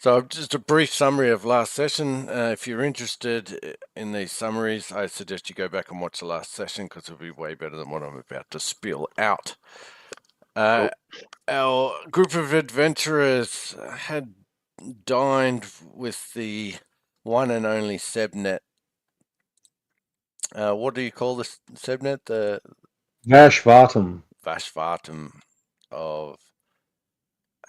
So just a brief summary of last session. If you're interested in these summaries, I suggest you go back and watch the last session because it'll be way better than what I'm about to spill out. Cool. Our group of adventurers had dined with the one and only Sebnet. What do you call this Sebnet? The Vashvatum. Vashvatum of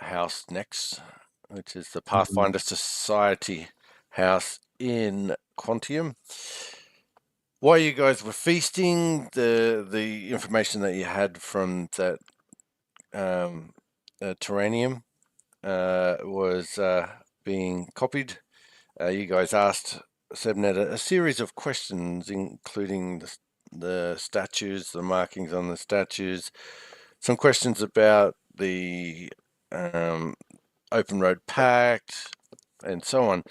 House Next, which is the Pathfinder Society house in Quantium. While you guys were feasting, the information that you had from that Terranium was being copied. You guys asked Sebnet a series of questions, including the statues, the markings on the statues, some questions about the Open Road Pact, and so on.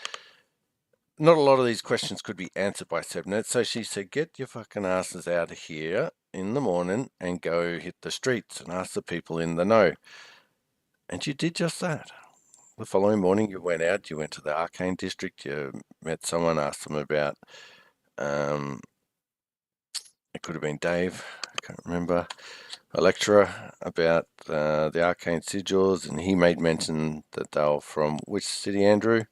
Not a lot of these questions could be answered by Sebnet, so she said, get your fucking asses out of here in the morning and go hit the streets and ask the people in the know. And you did just that. The following morning you went out, you went to the Arcane District, you met someone, asked them about, it could have been Dave, I can't remember, a lecturer about the Arcane Sigils, and he made mention that they were from which city, Andrew?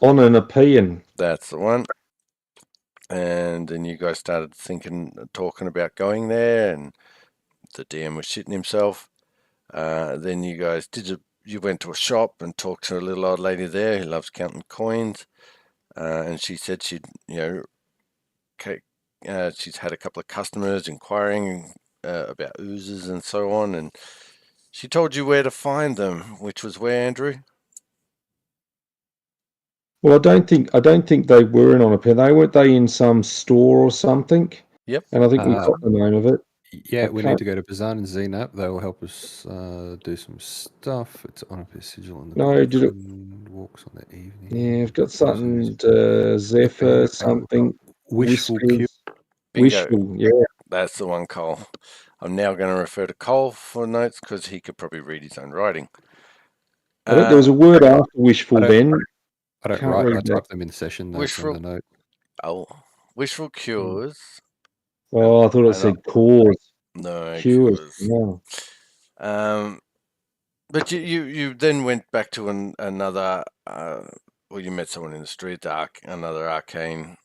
On an Apian. That's the one. And then you guys started talking about going there, and the DM was shitting himself. Then you guys you went to a shop and talked to a little old lady there who loves counting coins, and she said she'd she's had a couple of customers inquiring about oozes and so on, and she told you where to find them, which was where, Andrew? Well, I don't think they were in on Apian. Weren't they in some store or something? Yep. And I think we got the name of it. Yeah, we need to go to Bazan and Zenap. They will help us do some stuff. It's on a sigil on the walks on the evening. Yeah, I've got something Zephyr, something. Wishful Cure. Wishful, yeah. That's the one, Cole. I'm now going to refer to Cole for notes because he could probably read his own writing. I think there was a word after wishful then. I don't write. I type them in session notes on the note. Oh, wishful cures. Oh, I thought it said cause. No, cures. No. But you then went back to another. Well, you met someone in the street, another arcane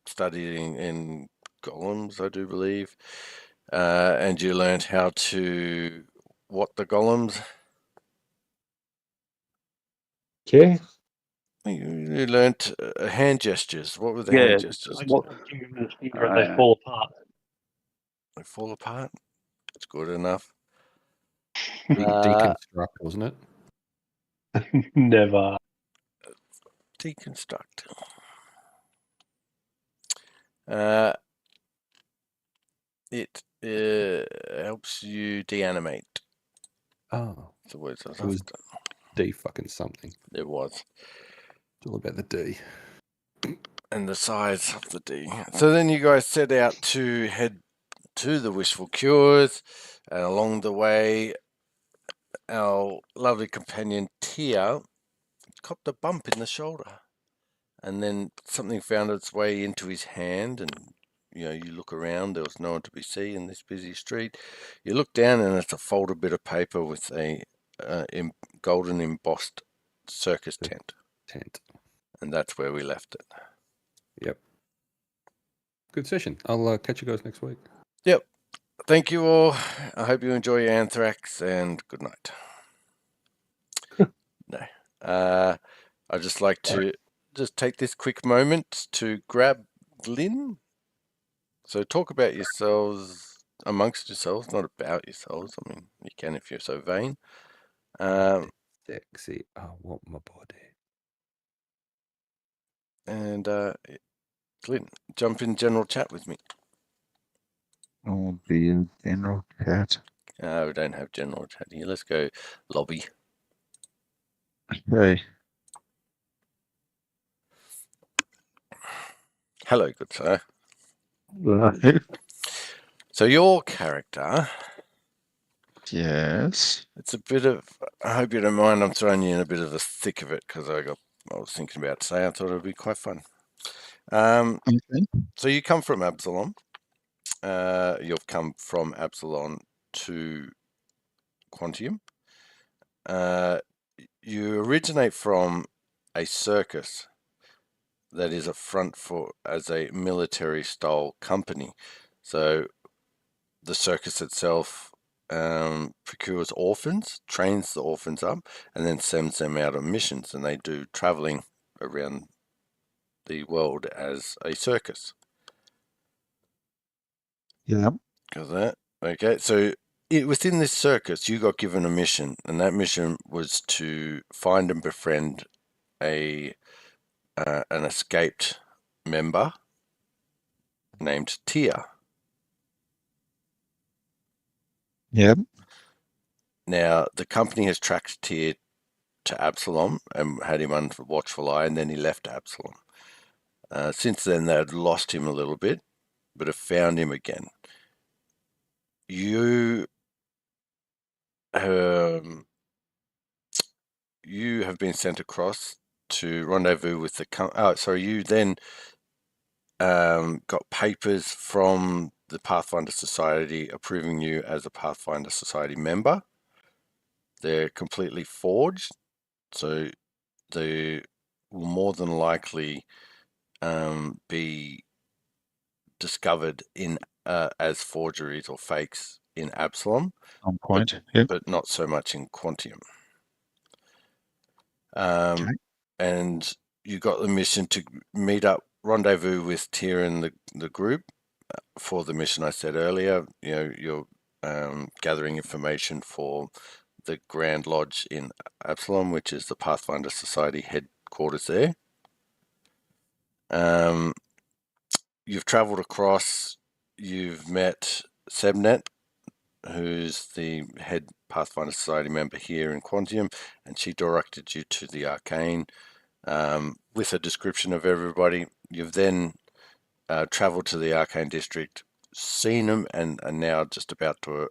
studying in golems, I do believe, and you learned how to what the golems. Okay. You learnt hand gestures. What were the hand gestures? They fall apart. They fall apart? It's good enough. Deconstruct, wasn't it? Never. Deconstruct. It helps you deanimate. Oh. That's the words I was after. D fucking something. It was. It's all about the D. And the size of the D. So then you guys set out to head to the Wishful Cures, and along the way, our lovely companion Tia copped a bump in the shoulder, and then something found its way into his hand, and you look around, there was no one to be seen in this busy street. You look down, and it's a folded bit of paper with a golden embossed circus tent. And that's where we left it. Yep. Good session. I'll catch you guys next week. Yep. Thank you all. I hope you enjoy your anthrax, and good night. No. I'd just like to just take this quick moment to grab Glyn. So talk about yourselves amongst yourselves, not about yourselves. I mean, you can if you're so vain. Sexy. I want my body. And Glyn, jump in general chat with me. I'll be in general chat. We don't have general chat here. Let's go lobby. Okay. Hello, good sir. Hello. So your character Yes. It's a bit of, I hope you don't mind, I'm throwing you in a bit of the thick of it because I was thinking about today. I thought it would be quite fun. Okay. So you come from Absalom. You've come from Absalom to Quantium. You originate from a circus that is a front for as a military style company. So the circus itself procures orphans, trains the orphans up, and then sends them out on missions, and they do traveling around the world as a circus. Yeah. Got that? Okay, so within this circus, you got given a mission, and that mission was to find and befriend an escaped member named Tia. Yeah. Now, the company has tracked Tia to Absalom and had him under watchful eye, and then he left Absalom. Since then, they had lost him a little bit, but have found him again. You have been sent across to rendezvous with the you then got papers from the Pathfinder Society approving you as a Pathfinder Society member. They're completely forged, so they will more than likely be discovered in as forgeries or fakes in Absalom, On point. Yeah. but not so much in Quantium. Okay. And you got the mission to meet up, rendezvous with Tyr and the group for the mission I said earlier. You know, you're gathering information for the Grand Lodge in Absalom, which is the Pathfinder Society headquarters there. You've travelled across, you've met Sebnet, who's the head Pathfinder Society member here in Quantium, and she directed you to the Arcane with a description of everybody. You've then travelled to the Arcane District, seen them, and are now just about to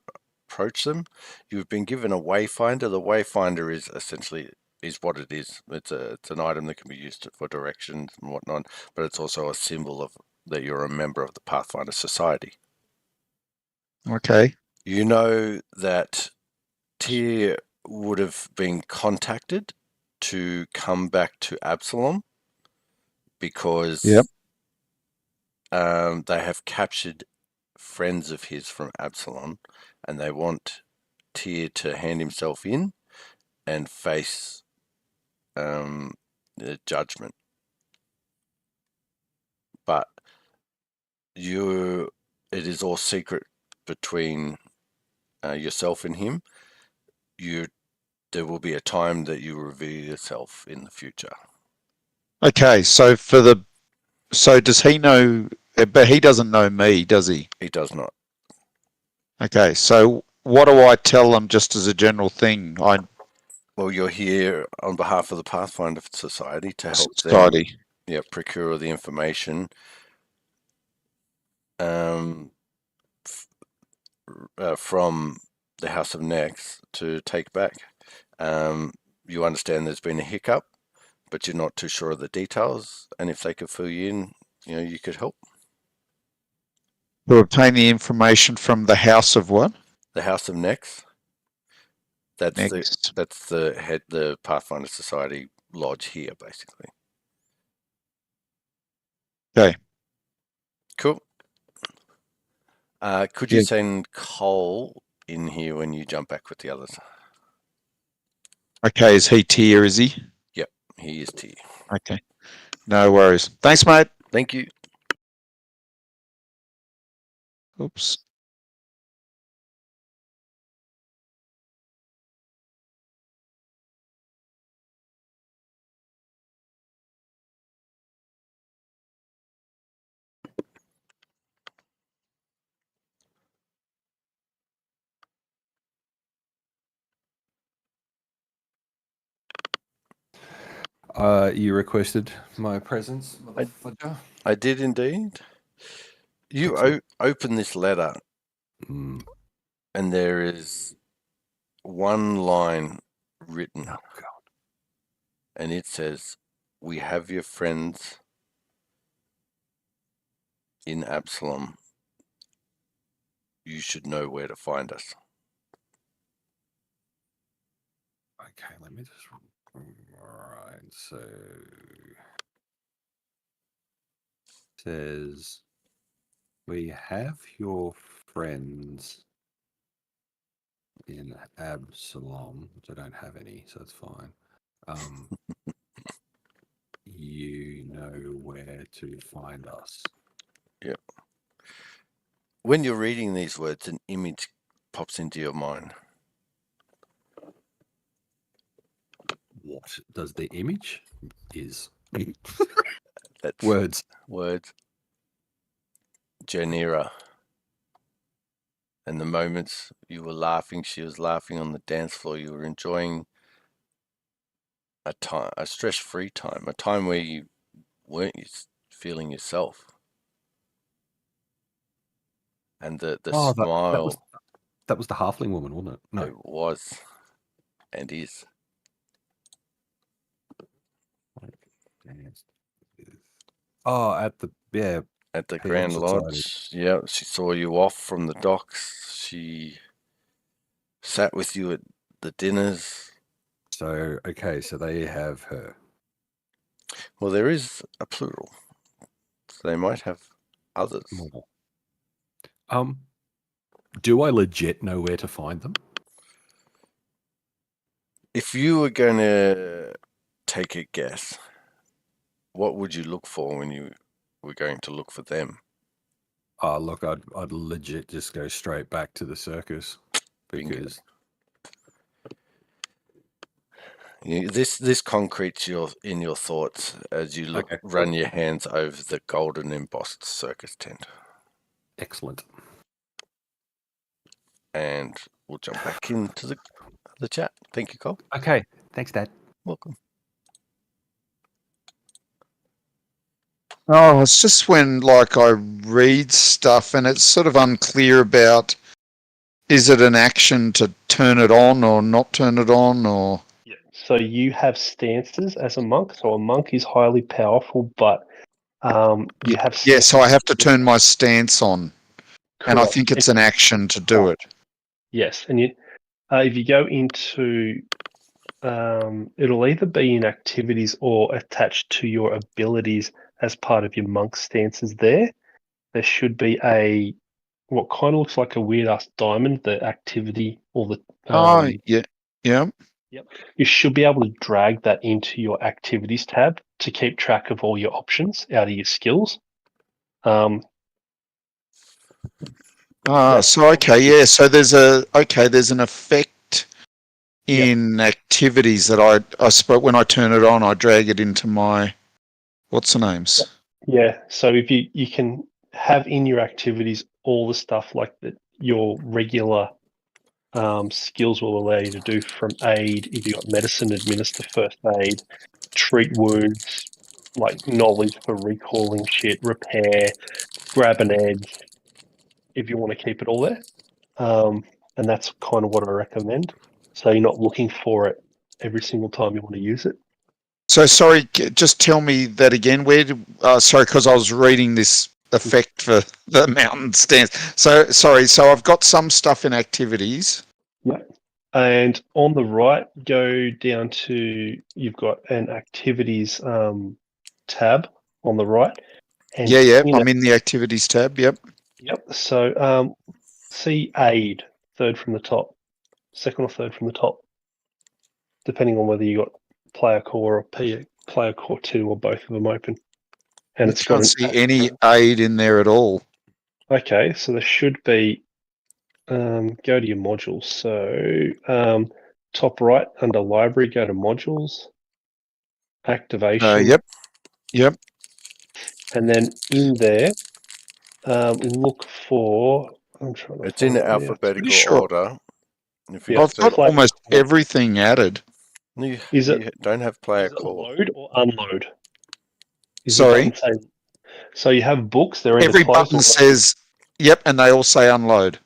approach them. You've been given a Wayfinder. The Wayfinder is essentially what it is. It's an item that can be used for directions and whatnot, but it's also a symbol of that you're a member of the Pathfinder Society. Okay. You know that Tyr would have been contacted to come back to Absalom because they have captured friends of his from Absalom, and they want Tyr to hand himself in and face the judgment. But it is all secret between yourself and him. There will be a time that you reveal yourself in the future. Okay, so does he know? But he doesn't know me, does he? He does not. Okay, so what do I tell them just as a general thing? Well, you're here on behalf of the Pathfinder Society to help them procure the information from the House of Nex to take back. You understand there's been a hiccup, but you're not too sure of the details, and if they could fill you in, you could help. To obtain the information from the House of what? The House of Nex. That's the Pathfinder Society lodge here, basically. Okay. Cool. Could you send Cole in here when you jump back with the others? Okay, is he Tyr, is he? Yep, he is Tyr. Okay. No worries. Thanks, mate. Thank you. Oops. You requested my presence, motherfucker. I did indeed. You open this letter, and there is one line written, Oh God. and it says, "We have your friends in Absalom. You should know where to find us." Okay, let me just. Alright, so says we have your friends in Absalom, which I don't have any, so it's fine. You know where to find us. Yep. When you're reading these words, an image pops into your mind. What does the image is? That's Words. Janira. And the moments you were laughing, she was laughing on the dance floor. You were enjoying a stress-free time, a time where you weren't feeling yourself. And the smile. That was the halfling woman, wasn't it? No, It was and is. Oh, at the Grand Society. Lodge. Yeah, she saw you off from the docks. She sat with you at the dinners. So okay, so they have her. Well, there is a plural, so they might have others. More. Do I legit know where to find them? If you were going to take a guess, what would you look for when you were going to look for them? Oh, look, I'd legit just go straight back to the circus because this concretes in your thoughts as you run your hands over the golden embossed circus tent. Excellent. And we'll jump back into the chat. Thank you, Cole. Okay, thanks, Dad. Welcome. Oh, it's just when like I read stuff and it's sort of unclear about is it an action to turn it on or not turn it on or. Yeah. So you have stances as a monk. So a monk is highly powerful, but you have Yeah, so I have to turn my stance on. Correct. And I think it's an action to do it. Yes, and if you go into it'll either be in activities or attached to your abilities as part of your monk stances there. There should be what kind of looks like a weird ass diamond, the activity or the yeah. Yep. You should be able to drag that into your activities tab to keep track of all your options out of your skills. So there's an effect in activities that I suppose when I turn it on, I drag it into my what's the names? Yeah. So if you can have in your activities all the stuff like that your regular skills will allow you to do, from aid, if you got medicine, administer first aid, treat wounds, like knowledge for recalling shit, repair, grab an edge, if you want to keep it all there. And that's kind of what I recommend. So you're not looking for it every single time you want to use it. So sorry, just tell me that again. Sorry, because I was reading this effect for the mountain stance. So sorry, so I've got some stuff in activities. Yeah. And on the right, go down to, you've got an activities tab on the right. And I'm in the activities tab. Yep. So see aid, third from the top, second or third from the top, depending on whether you got player core or player core 2 or both of them open. And it's can't see any aid in there at all. Okay, so there should be. Go to your modules. So top right under library, go to modules, activation. Yep. And then in there, look for. I'm trying to. It's in alphabetical order. I've got almost everything added. You don't have player core. Load or unload? Sorry. So you have books. They're every button says, "Yep," and they all say unload.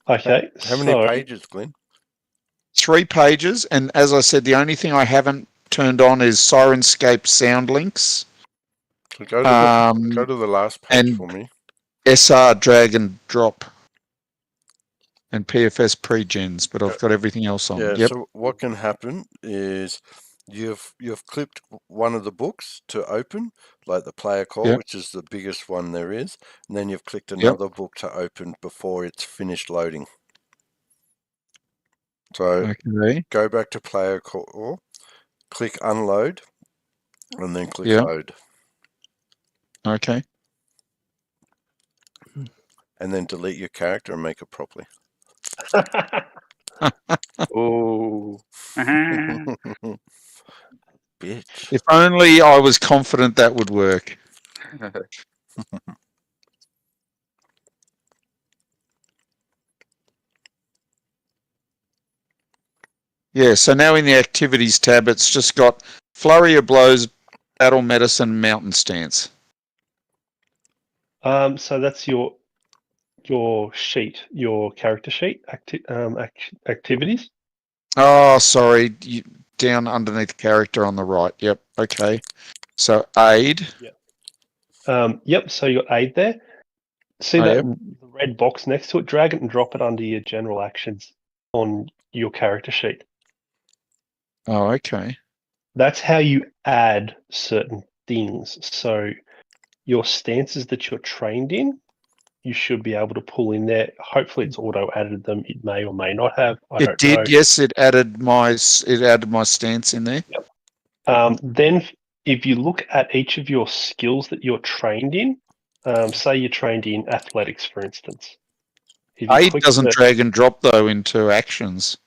Okay. How many pages, Glenn? 3 pages, and as I said, the only thing I haven't turned on is Sirenscape sound links. So go to the last page and for me. SR drag and drop. And PFS pre-gens, but I've got everything else on. Yeah, Yep. so what can happen is you've clicked one of the books to open, like the player call, Yep. which is the biggest one there is, and then you've clicked another book to open before it's finished loading. So Okay. go back to player call, click unload, and then click Yeah. load. Okay. And then delete your character and make it properly. Oh. Bitch. If only I was confident that would work. Yeah, so now in the activities tab, it's just got flurry of blows, battle medicine, mountain stance. So that's your sheet, your character sheet, activities. Oh, sorry. Down underneath character on the right. Yep. Okay. So aid. Yep. So you got aid there. See that the red box next to it? Drag it and drop it under your general actions on your character sheet. Oh, okay. That's how you add certain things. So your stances that you're trained in, you should be able to pull in there. Hopefully, it's auto added them. It may or may not have. I don't know. Yes, it added my stance in there. Yep. Then, if you look at each of your skills that you're trained in, say you're trained in athletics, for instance. Aid doesn't drag and drop though into actions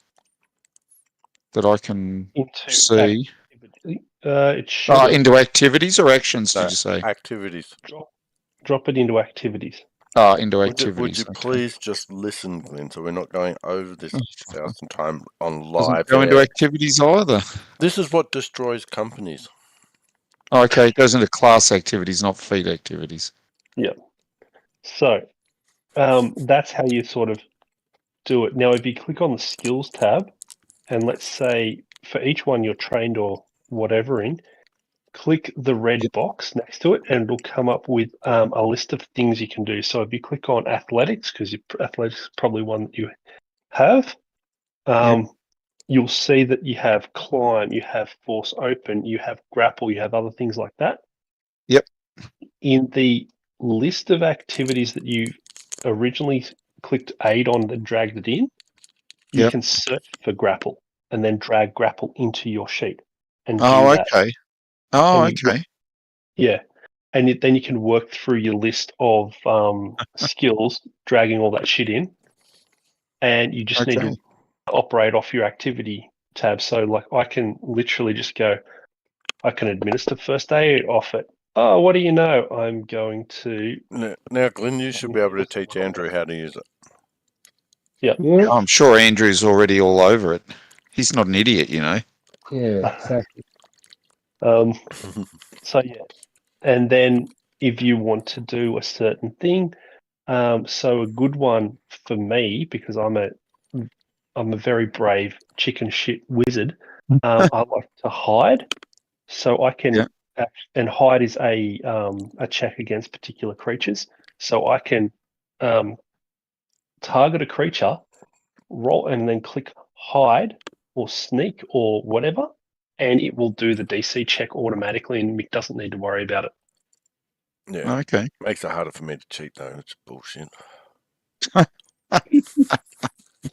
that I can see. It should into activities or actions? Did you say activities? Drop it into activities. Into activities. Would you please just listen, Glenn, so we're not going over this 1,000 times on live? Doesn't go into activities either. This is what destroys companies. Oh, okay, it goes into class activities, not feat activities. Yeah. So that's how you sort of do it. Now, if you click on the skills tab, and let's say for each one you're trained or whatever in, click the red box next to it, and it'll come up with a list of things you can do. So if you click on athletics, because athletics is probably one that you have, you'll see that you have climb, you have force open, you have grapple, you have other things like that. Yep. In the list of activities that you originally clicked aid on and dragged it in, you can search for grapple and then drag grapple into your sheet. And okay. Oh, okay. And then you can work through your list of skills, dragging all that shit in, and you just need to operate off your activity tab. So, like, I can literally just go, I can administer first aid off it. Oh, what do you know? I'm going to... Now, Glenn, you should be able to teach Andrew how to use it. Yeah. I'm sure Andrew's already all over it. He's not an idiot, you know. Yeah, exactly. So, yeah. And then if you want to do a certain thing, so a good one for me, because I'm a very brave chicken shit wizard, I like to hide. So I can, and hide is a check against particular creatures. So I can target a creature, roll, and then click hide or sneak or whatever, and it will do the DC check automatically, and Mick doesn't need to worry about it. Yeah. Okay. Makes it harder for me to cheat, though. It's bullshit.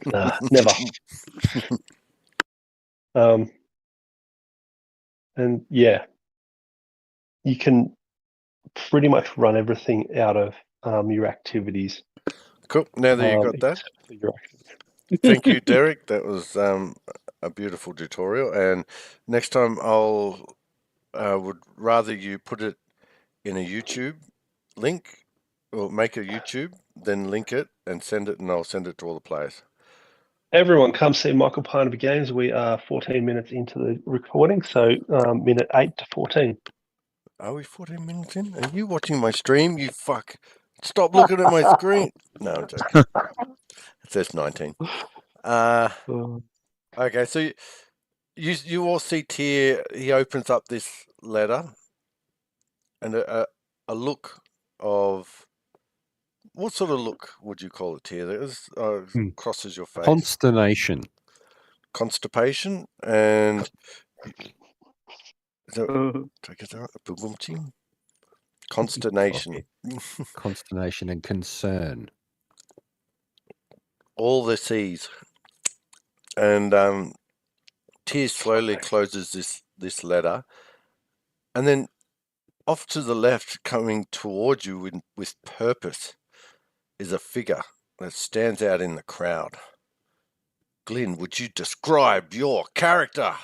Never. And yeah, you can pretty much run everything out of your activities. Cool. Now that you got that, thank you, Derek. That was a beautiful tutorial. And next time I'll would rather you put it in a YouTube link, or make a YouTube, then link it and send it, and I'll send it to all the players. Everyone, come see Michael Parnaby Games. We are 14 minutes into the recording, so minute 8 to 14. Are we 14 minutes in? Are you watching my stream? You fuck. Stop looking at my screen. No, I'm joking. It says 19. Okay, so you all see Tyr. He opens up this letter, and a look of what sort of look would you call it, Tyr? That crosses your face. Consternation. Constipation and Uh, consternation. Consternation and concern. All the C's. And Tyr slowly closes this letter, and then off to the left, coming towards you with purpose, is a figure that stands out in the crowd. Glyn, would you describe your character?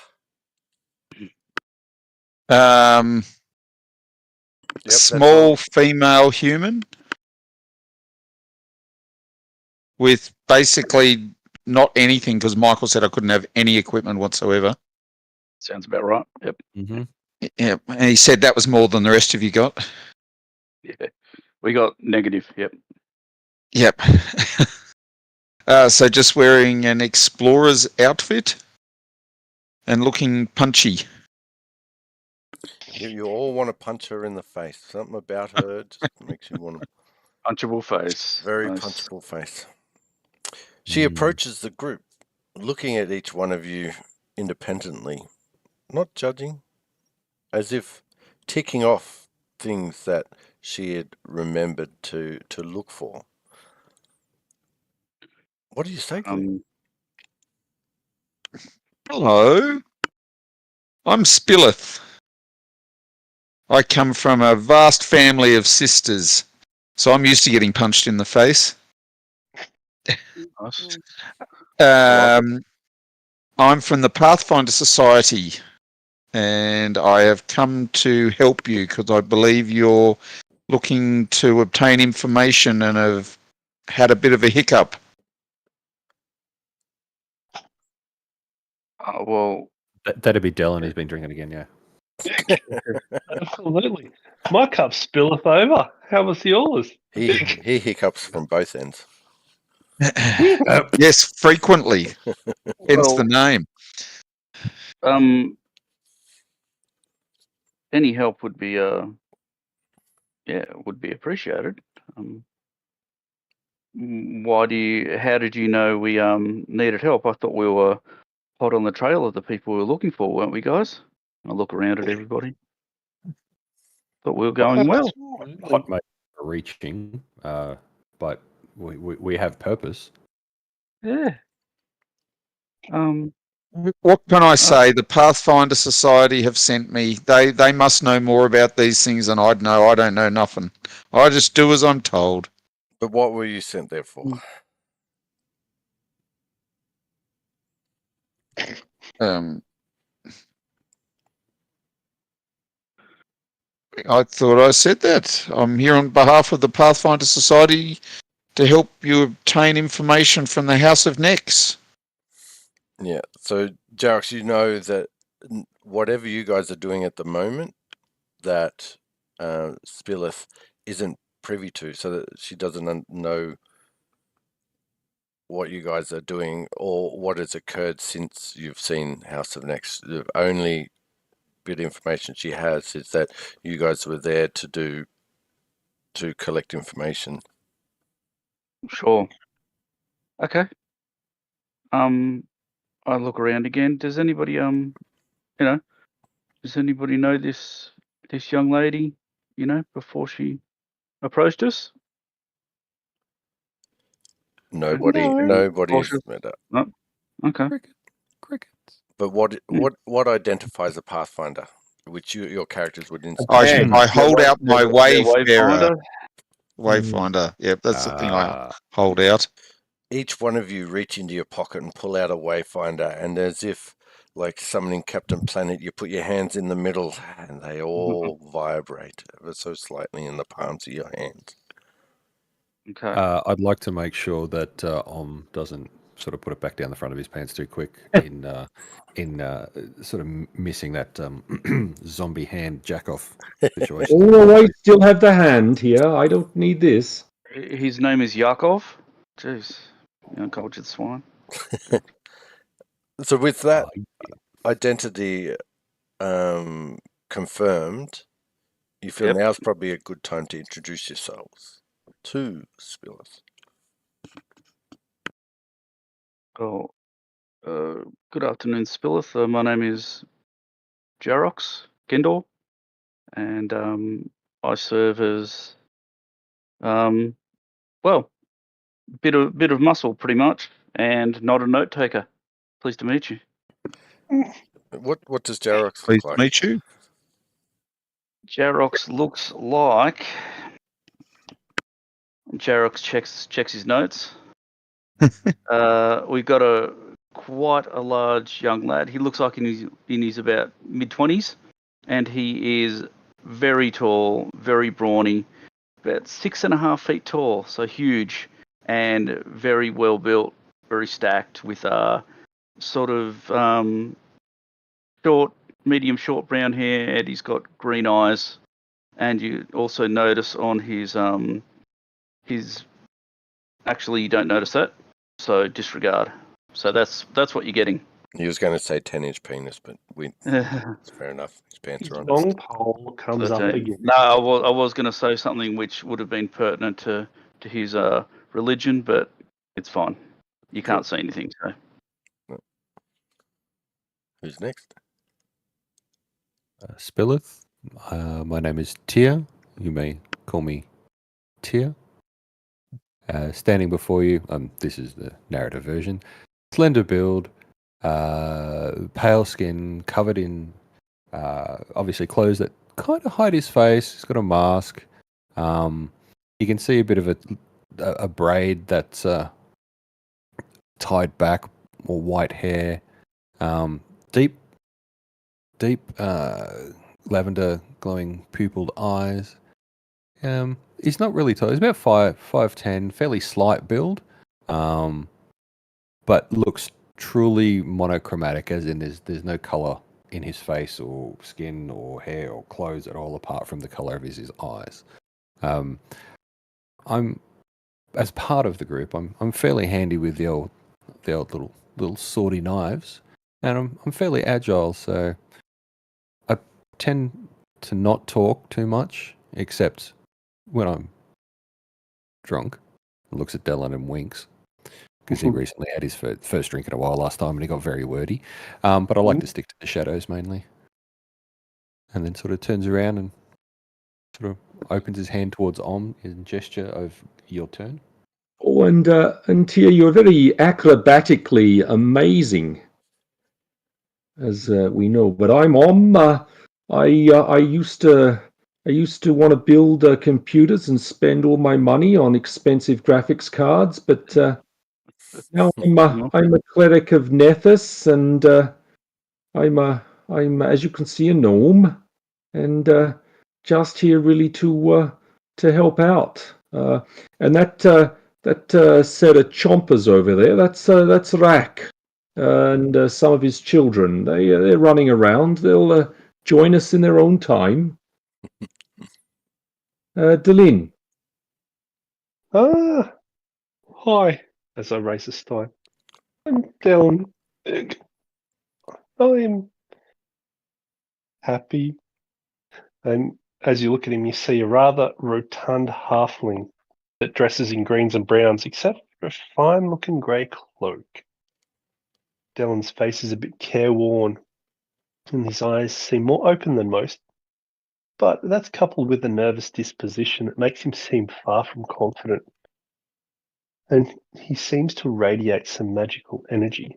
Small female human with basically not anything, because Michael said I couldn't have any equipment whatsoever. sounds about right. Yep. Mm-hmm. Yeah, and he said that was more than the rest of you got. Yeah. We got negative. Yep. Yep. So just wearing an explorer's outfit and looking punchy. You all want to punch her in the face. Something about her just makes you want to. Punchable face. Very Nice. punchable face. She approaches the group, looking at each one of you independently, not judging, as if ticking off things that she had remembered to look for. What do you say, Glenn? Hello, I'm Spilith. I come from a vast family of sisters, so I'm used to getting punched in the face. Nice. I'm from the Pathfinder Society, and I have come to help you because I believe you're looking to obtain information and have had a bit of a hiccup. Well, That'd be Dylan. He's been drinking again, yeah. Absolutely. My cup spilleth over. How was yours? He hiccups from both ends. Yes, frequently. Hence the name. Any help would be would be appreciated. How did you know we needed help? I thought we were hot on the trail of the people we were looking for, weren't we, guys? I look around at everybody. Thought we were going well. Hot mate reaching, but we have purpose. Yeah. What can I say? The Pathfinder Society have sent me. They must know more about these things than I'd know. I don't know nothing. I just do as I'm told. But what were you sent there for? I thought I said that. I'm here on behalf of the Pathfinder Society to help you obtain information from the House of Nex. Yeah. So, Jarex, you know that whatever you guys are doing at the moment, that Spilith isn't privy to, so that she doesn't know what you guys are doing or what has occurred since you've seen House of Nex. The only bit of information she has is that you guys were there to collect information. Sure. Okay. I look around again. Does anybody does anybody know this young lady, before she approached us? Nobody's met her. No. Okay. Crickets. But what identifies a Pathfinder, which your characters would inspire? I hold out my wayfarer. Wayfinder. Wayfinder. Yep, that's the thing I hold out. Each one of you reach into your pocket and pull out a Wayfinder, and as if like summoning Captain Planet, you put your hands in the middle and they all vibrate ever so slightly in the palms of your hands. Okay. I'd like to make sure that Om doesn't sort of put it back down the front of his pants too quick in sort of missing that zombie hand jack-off situation. Oh, I still have the hand here. I don't need this. His name is Yakov. Jeez, cultured swine. So with that Oh, identity confirmed, you feel Yep. now's probably a good time to introduce yourselves to Spilleth. Oh, good afternoon, Spilleth. My name is Jarox Gendor, and I serve as well, bit of muscle, pretty much, and not a note taker. Pleased to meet you. What does Jarox Pleased look to like? meet you. Jarox looks like. Jarox checks his notes. We've got quite a large young lad. He looks like in his about mid-20s, and he is very tall, very brawny, about 6.5 feet tall, so huge, and very well built, very stacked, with sort of short, medium short brown hair, and he's got green eyes. And you also notice on his actually you don't notice that, so disregard. So that's what you're getting. He was going to say 10-inch penis, but it's fair enough. His pants His are on. long pole comes up again. No, I was going to say something which would have been pertinent to his religion, but it's fine. You can't say anything. So Who's next? Spilleth. My name is Tia. You may call me Tia. Standing before you, this is the narrative version. Slender build, pale skin, covered in obviously clothes that kind of hide his face. He's got a mask. You can see a bit of a braid that's tied back, or white hair. Deep lavender glowing pupilled eyes. He's not really tall. He's about 5'10", fairly slight build, but looks truly monochromatic, as in there's no color in his face or skin or hair or clothes at all, apart from the color of his eyes. I'm, as part of the group, I'm fairly handy with the old little swordy knives, and I'm fairly agile, so I tend to not talk too much, except when I'm drunk. Looks at Dylan and winks, because he recently had his first drink in a while last time, and he got very wordy. But I like to stick to the shadows mainly, and then sort of turns around and sort of opens his hand towards Om in gesture of your turn. Oh, and Tia, you're very acrobatically amazing, as we know. But I'm Om. I used to want to build computers and spend all my money on expensive graphics cards, but now I'm a cleric of Nethys, and I'm as you can see, a gnome, and just here really to help out. And that set of chompers over there, that's Rack, and some of his children. They're running around. They'll join us in their own time. Delin. Hi, as I raise a stein. I'm down. I'm happy. And as you look at him, you see a rather rotund halfling that dresses in greens and browns, except for a fine-looking grey cloak. Dylan's face is a bit careworn, and his eyes seem more open than most. But that's coupled with a nervous disposition that makes him seem far from confident. And he seems to radiate some magical energy.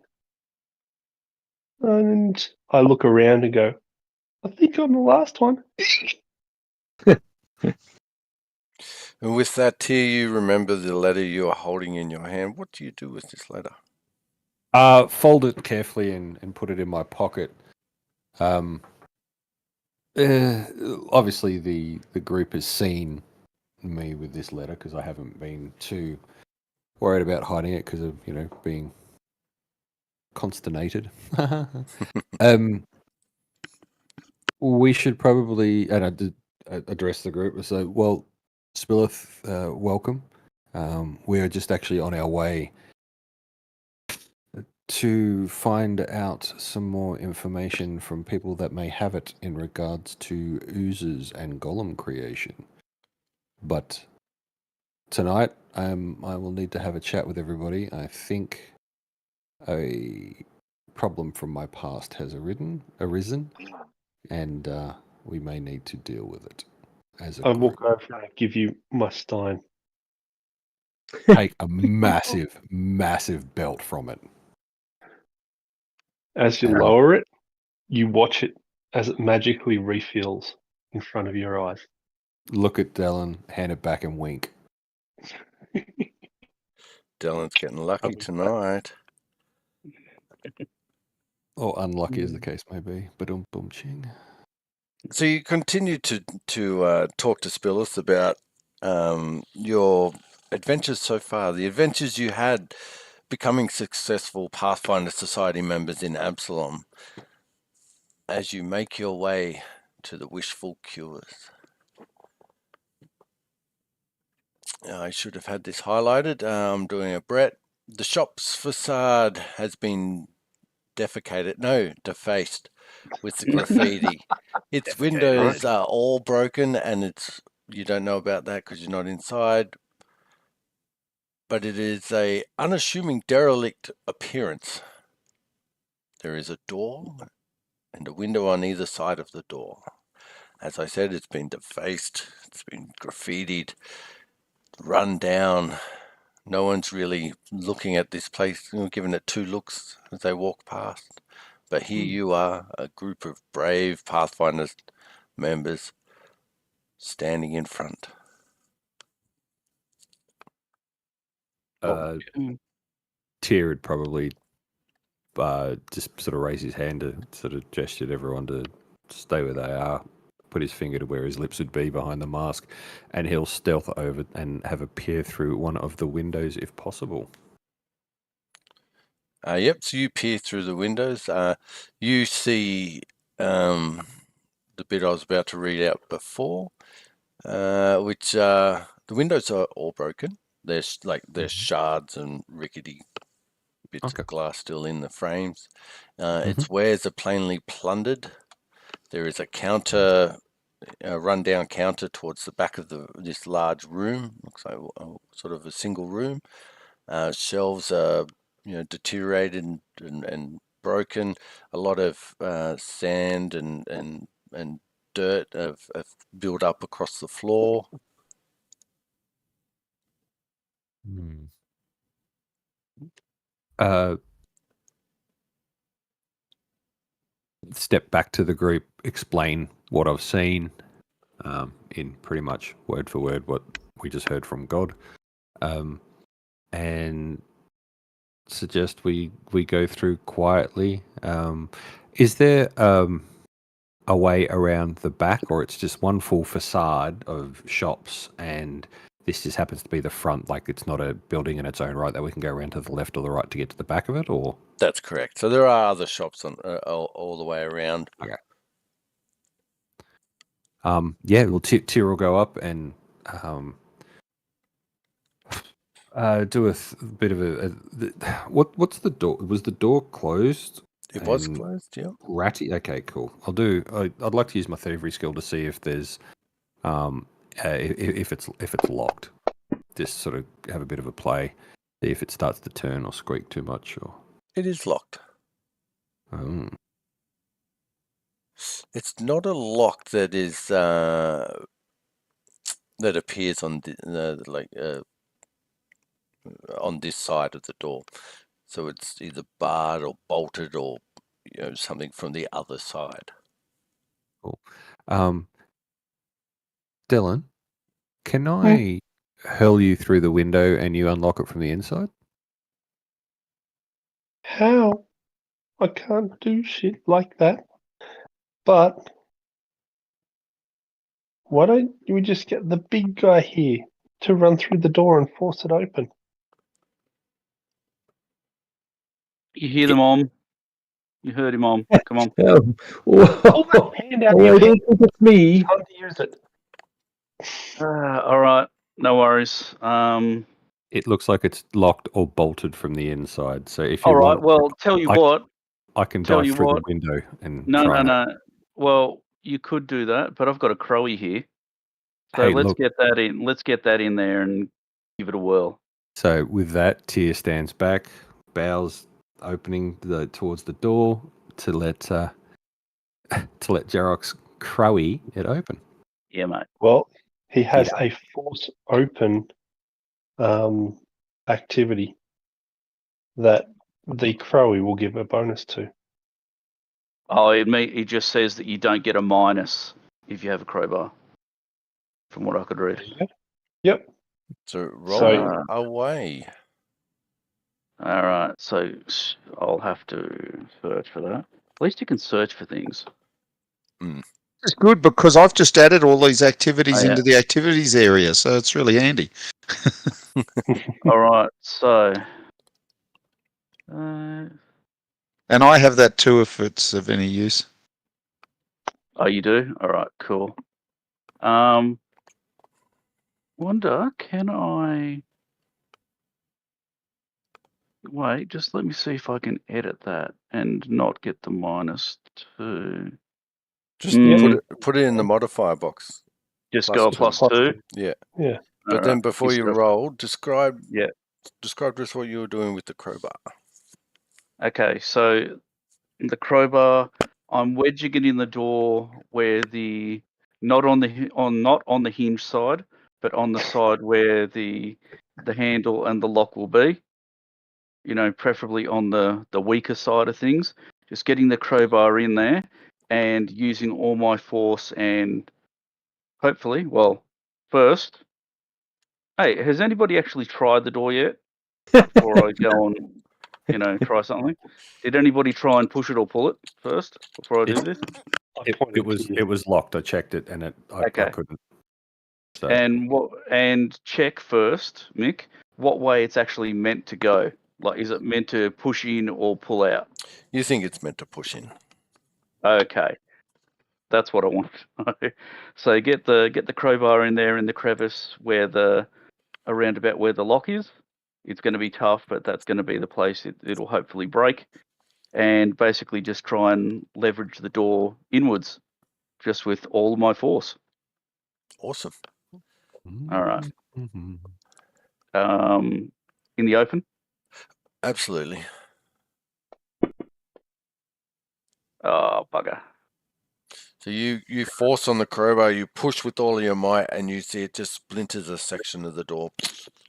And I look around and go, I think I'm the last one. And with that, Tia, you remember the letter you are holding in your hand. What do you do with this letter? Fold it carefully and put it in my pocket. Obviously, the group has seen me with this letter, because I haven't been too worried about hiding it because of being consternated. We should probably, and I did address the group. So, well, Spilleth, welcome. We are just actually on our way to find out some more information from people that may have it in regards to oozes and golem creation. But tonight, I will need to have a chat with everybody. I think a problem from my past has arisen, and we may need to deal with it as a I will group. go over and give you my stein. Take a massive, massive belt from it. As you lower it, you watch it as it magically refills in front of your eyes. Look at Dylan, hand it back and wink. Dylan's getting lucky tonight. Or unlucky as the case may be. Boom ching. So you continue to talk to Spillis about your adventures so far, the adventures you had becoming successful Pathfinder Society members in Absalom as you make your way to the Wishful Cures. I should have had this highlighted. I'm doing a Brett. The shop's facade has been defaced with the graffiti. Its windows are all broken, and you don't know about that because you're not inside. But it is a unassuming derelict appearance. There is a door and a window on either side of the door. As I said, it's been defaced, it's been graffitied, run down. No one's really looking at this place, giving it two looks as they walk past. But here you are, a group of brave Pathfinders members standing in front. Tyr would probably just sort of raise his hand to sort of gesture to everyone to stay where they are, put his finger to where his lips would be behind the mask, and he'll stealth over and have a peer through one of the windows if possible. Yep, so you peer through the windows. You see the bit I was about to read out before, which the windows are all broken. There's shards and rickety bits of glass still in the frames. Its wares are plainly plundered. There is a counter, a rundown counter towards the back of this large room. Looks like sort of a single room. Shelves are deteriorated and broken. A lot of sand and dirt have built up across the floor. Step back to the group, explain what I've seen in pretty much word for word what we just heard from God, and suggest we go through quietly. Is there a way around the back, or it's just one full facade of shops and this just happens to be the front, like it's not a building in its own right that we can go around to the left or the right to get to the back of it? Or that's correct. So there are other shops on all the way around. Okay. Yeah, well, Tyr will go up and do a bit of what's the door? Was the door closed? It was closed, yeah. Ratty. Okay, cool. I'd like to use my thievery skill to see if there's if it's locked. Just sort of have a bit of a play, see if it starts to turn or squeak too much. Or it is locked. Oh. It's not a lock that is that appears on on this side of the door. So it's either barred or bolted or something from the other side. Cool. Dylan, can I hurl you through the window and you unlock it from the inside? How? I can't do shit like that. But why don't we just get the big guy here to run through the door and force it open? You hear them, Om? You heard him, Om. Come on. Hold that hand out I your don't think it's me. Time to use it. All right. No worries. It looks like it's locked or bolted from the inside. So if you All right. want, Well, tell you I- what. I can Tell dive you through what. the window and No, try. no, no. Well, you could do that, but I've got a Crowy here. So Hey, let's look. get that in. Let's get that in there and give it a whirl. So with that, Tyr stands back, bows, opening towards the door to let Jarrock's Crowy it open. Yeah, mate. Well, he has a force open activity that the Crowy will give a bonus to. Oh, it just says that you don't get a minus if you have a crowbar. From what I could read. Yep. So roll away. All right. So I'll have to search for that. At least you can search for things. It's good because I've just added all these activities Oh, yeah. into the activities area, so it's really handy. All right. So. And I have that too if it's of any use. Oh, you do? All right. Cool. Wonder, can I? Wait, just let me see if I can edit that and not get the -2. Just put it in the modifier box. Just go +2. Yeah. Yeah. But then before you roll, describe just what you were doing with the crowbar. Okay, so the crowbar, I'm wedging it in the door where the not on the hinge side, but on the side where the handle and the lock will be. You know, preferably on the weaker side of things. Just getting the crowbar in there and using all my force and hopefully, well, first, hey, has anybody actually tried the door yet? Before I go on, try something. Did anybody try and push it or pull it first before I do this? It was locked. I checked it and I couldn't. So. And check first, Mick, what way it's actually meant to go. Like, is it meant to push in or pull out? You think it's meant to push in? Okay, that's what I want to know. So get the crowbar in there in the crevice around about where the lock is. It's going to be tough, but that's going to be the place it'll hopefully break. And basically just try and leverage the door inwards, just with all of my force. Awesome. All right. In the open? Absolutely. Oh, bugger. So you force on the crowbar, you push with all of your might, and you see it just splinters a section of the door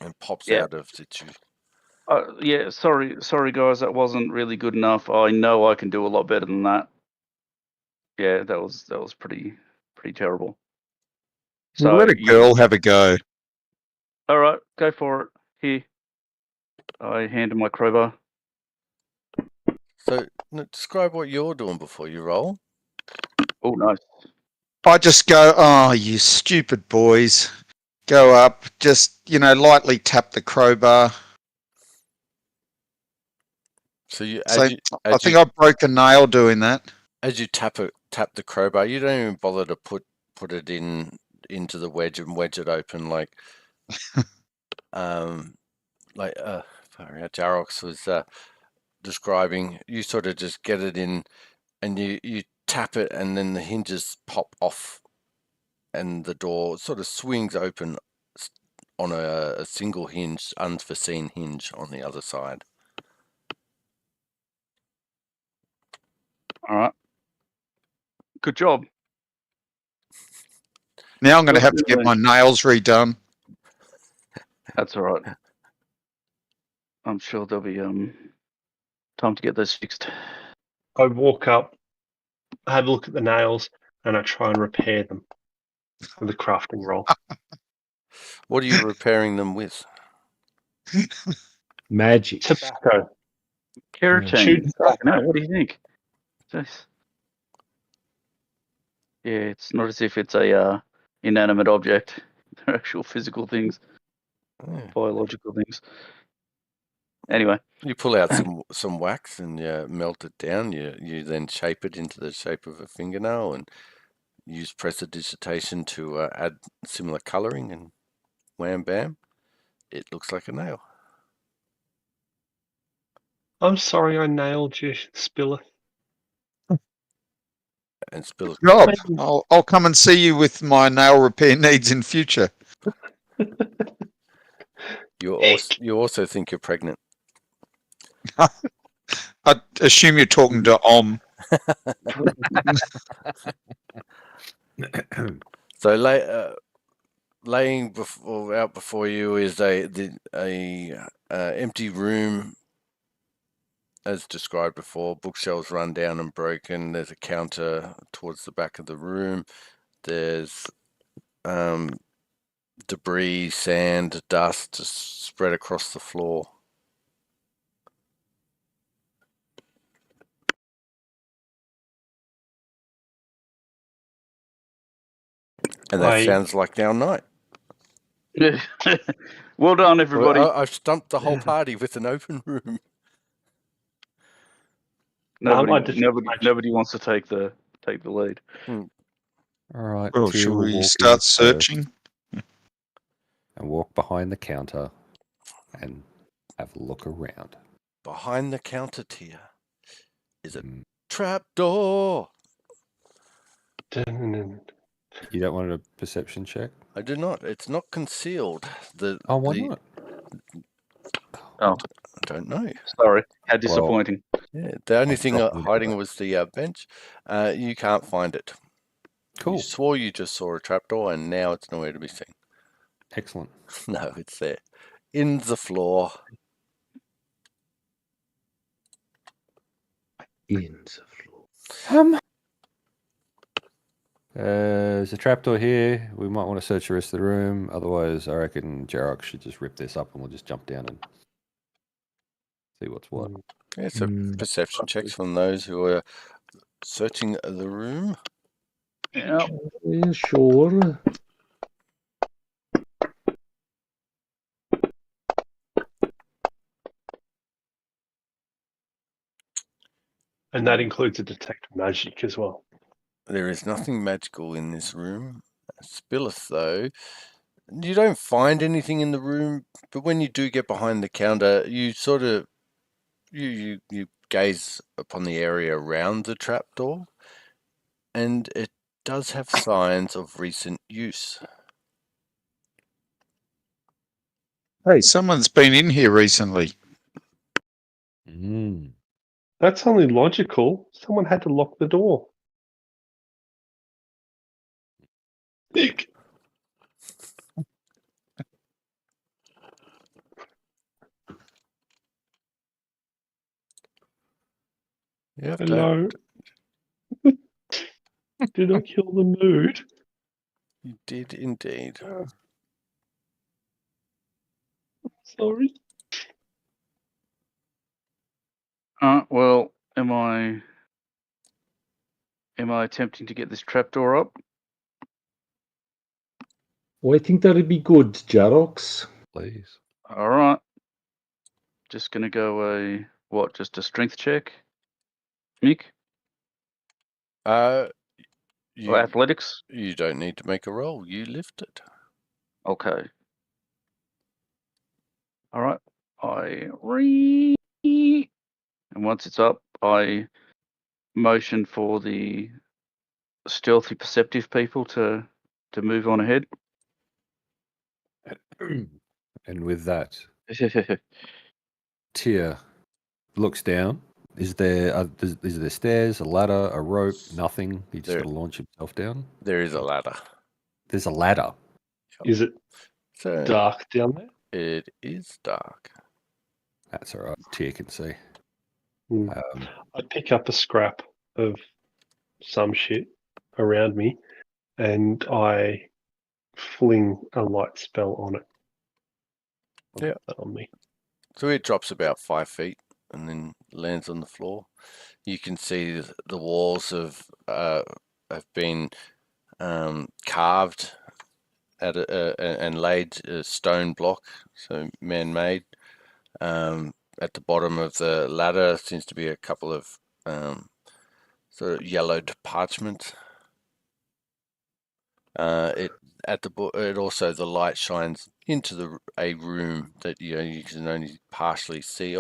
and pops out of situ. Yeah, sorry guys, that wasn't really good enough. I know I can do a lot better than that. Yeah, that was pretty terrible. So let a girl have a go. All right, go for it. Here, I hand him my crowbar. So describe what you're doing before you roll. Oh, nice. I just go, oh, you stupid boys. Go up, just, lightly tap the crowbar. So I think I broke a nail doing that. As you tap the crowbar, you don't even bother to put it into the wedge and wedge it open like Jarrox was describing. You sort of just get it in and you tap it and then the hinges pop off and the door sort of swings open on a single hinge, unforeseen hinge on the other side. All right. Good job. Now I'm going to have to get my nails redone. That's all right. I'm sure there'll be time to get those fixed. I walk up, I have a look at the nails, and I try and repair them with a crafting roll. What are you repairing them with? Magic. Tobacco. Keratin. No, what do you think? Jeez. Yeah, it's not as if it's a inanimate object. They're actual physical things, biological things. Anyway, you pull out some wax and you melt it down. You then shape it into the shape of a fingernail and use prestidigitation to add similar colouring, and wham bam, It looks like a nail. I'm sorry I nailed you, Spiller. And Spiller. Rob, I'll come and see you with my nail repair needs in future. You also think you're pregnant. I assume you're talking to Om. So laying out before you is a empty room, as described before. Bookshelves run down and broken. There's a counter towards the back of the room. There's debris, sand, dust spread across the floor. And that sounds like our night. Well done, everybody. Well, I've stumped the whole party with an open room. Nobody wants to take the lead. All right. Well, Tia shall will we walk start in searching? and walk behind the counter and have a look around. Behind the counter, Tia, is a trap door. You don't want a perception check? I do not. It's not concealed. Why not? Oh, I don't know. sorry. How disappointing. Yeah, the only thing dropping hiding it. was the bench. You can't find it. Cool. You swore you just saw a trapdoor, and now it's nowhere to be seen. Excellent. No, it's there. In the floor. In the floor. There's a trapdoor here. We might want to search the rest of the room. Otherwise, I reckon Jarok should just rip this up and we'll just jump down and see what's what. Yeah, so perception checks from those who are searching the room. Yeah. Yeah, sure. And that includes a detect magic as well. There is nothing magical in this room. Spilleth, though, you don't find anything in the room, but when you do get behind the counter, you sort of you gaze upon the area around the trapdoor, and it does have signs of recent use. Hey, someone's been in here recently. That's only logical. Someone had to lock the door. Nick. Hello. Did I kill the mood? You did indeed. Sorry. Well, am I attempting to get this trapdoor up? Oh, I think that'd be good, Jarox. Please. All right. Just gonna go just a strength check, Mick? Or athletics? You don't need to make a roll. You lift it. Okay. All right. And once it's up, I motion for the stealthy, perceptive people to move on ahead. And with that, Tia looks down. Is there stairs, a ladder, a rope? Nothing. He just got to launch himself down. There is a ladder. There's a ladder. Is it dark down there? It is dark. That's all right. Tia can see. I pick up a scrap of some shit around me and I fling a light spell on it. Yeah. On me. So it drops about 5 feet and then lands on the floor. You can see the walls have been carved and laid stone block, so man-made. At the bottom of the ladder seems to be a couple of sort of yellowed parchment. It also the light shines into a room that you can only partially see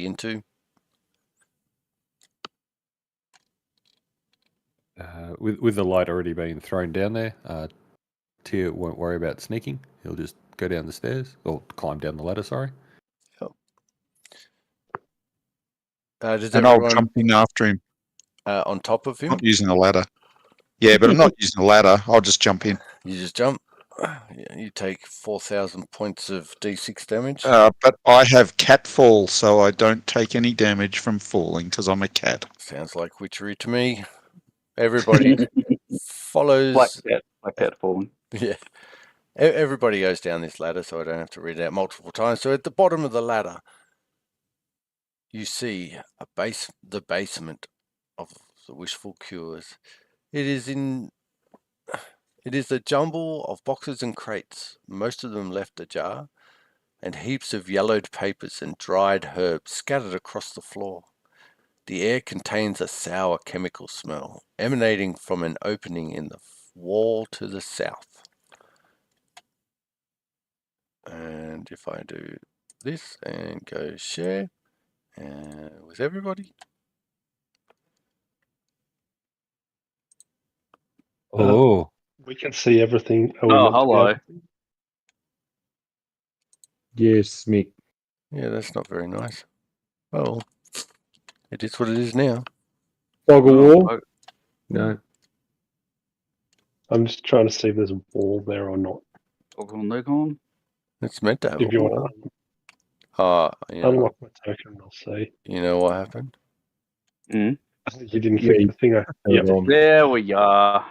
into. With the light already being thrown down there, Tyr won't worry about sneaking. He'll just go down the stairs, or climb down the ladder, sorry. Does And I'll everyone jump in after him. on top of him? Not using a ladder. Yeah, but I'm not using a ladder. I'll just jump in. You just jump. Yeah, you take 4,000 points of D6 damage. But I have cat fall, so I don't take any damage from falling because I'm a cat. Sounds like witchery to me. Everybody follows. Black cat falling. Yeah. Everybody goes down this ladder, so I don't have to read it out multiple times. So at the bottom of the ladder, you see the basement of the Wishful Cures. It is a jumble of boxes and crates, most of them left ajar, and heaps of yellowed papers and dried herbs scattered across the floor. The air contains a sour chemical smell, emanating from an opening in the wall to the south. And if I do this and go share with everybody. Oh, We can see everything. Are we Oh, meant to be hello. able to? Yes, Mick. Yeah, that's not very nice. Oh, it is what it is now. Fog of Oh, war? No. I'm just trying to see if there's a wall there or not. Nikon. It's meant to have If a you wall. want to Yeah. unlock my token, I'll see. You know what happened? You didn't Yeah, click the thing. Yep. There we are.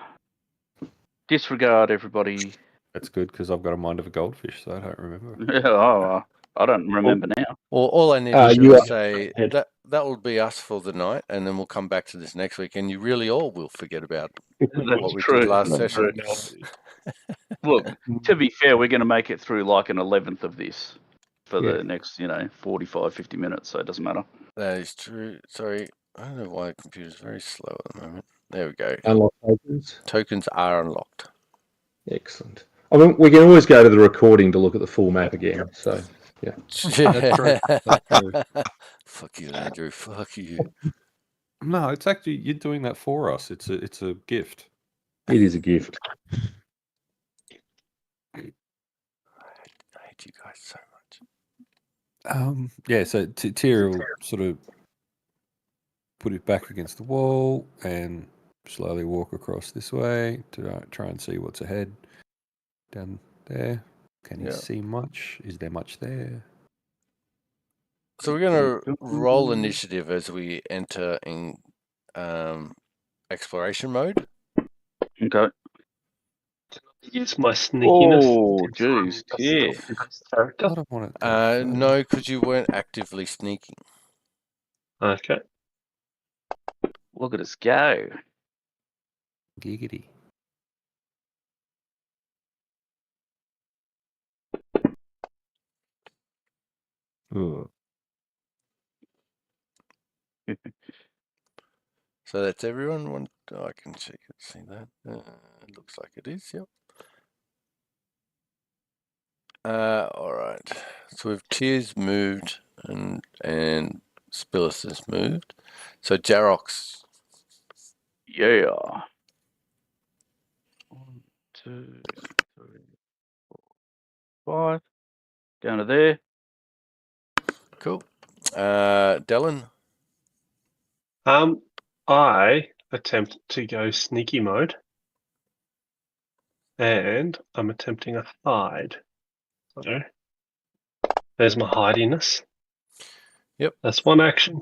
Disregard, everybody. that's good because I've got a mind of a goldfish, so I don't remember. Oh, I don't remember now. Well, all I need to do you is are- say Head. that will be us for the night, and then we'll come back to this next week, and you really all will forget about what That's we true. did last That's session. true. Look, to be fair, we're going to make it through like an 11th of this for Yeah. the next, 45, 50 minutes, so it doesn't matter. That is true. Sorry, I don't know why the computer's very slow at the moment. There we go. Unlock tokens. Tokens are unlocked. Excellent. I mean, we can always go to the recording to look at the full map again. So, yeah. That's true. That's true. Fuck you, Andrew. Fuck you. No, it's actually you're doing that for us. It's a gift. It is a gift. I hate you guys so much. Yeah. So Tyr will sort of put it back against the wall and slowly walk across this way to try and see what's ahead. Down there. Can you see much? Is there much there? So we're going to roll initiative as we enter in exploration mode. Okay. Use my sneakiness. Oh, jeez. Yeah. Character. I don't want it. No, because you weren't actively sneaking. Okay. Look at us go. Giggity. Oh. So that's everyone. I can check it, see that. It looks like it is, yep. All right. So we've Tears moved and Spillis has moved. So Jarox. Yeah. 1, 2, 3, 4, 5. Going to there. Cool. Dellen. I attempt to go sneaky mode, and I'm attempting a hide. So there's my hidiness. Yep. That's one action.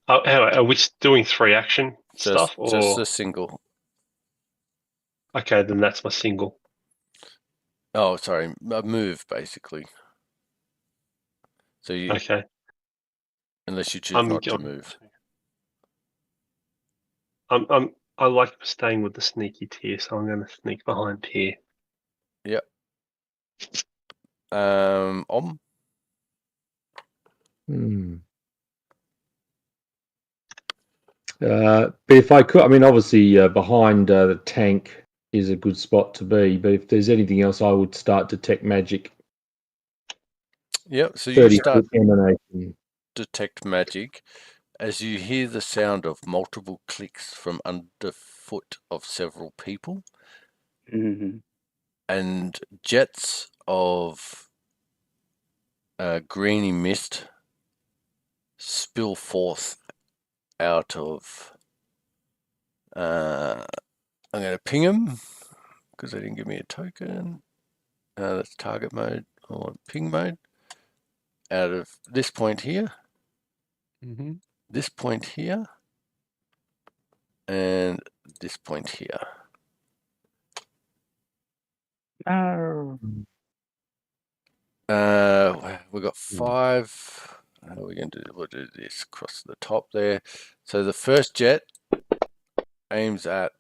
Oh, anyway, are we doing 3 action stuff? Or Just a single. okay, then that's my single. Oh, sorry. A move, basically. So you, Okay. unless you choose not to move. I like staying with the sneaky Tier, so I'm going to sneak behind Tier. Yep. But if I could, I mean, obviously behind the tank is a good spot to be. But if there's anything else, I would start detect magic. Yep. So you 30 start foot emanation. detect magic as you hear the sound of multiple clicks from underfoot of several people, and jets of greeny mist spill forth out of. I'm going to ping them because they didn't give me a token. That's target mode or ping mode. Out of this point here, this point here, and this point here. No. We've got 5. How are we going to do? We'll do this across the top there. So the first jet aims at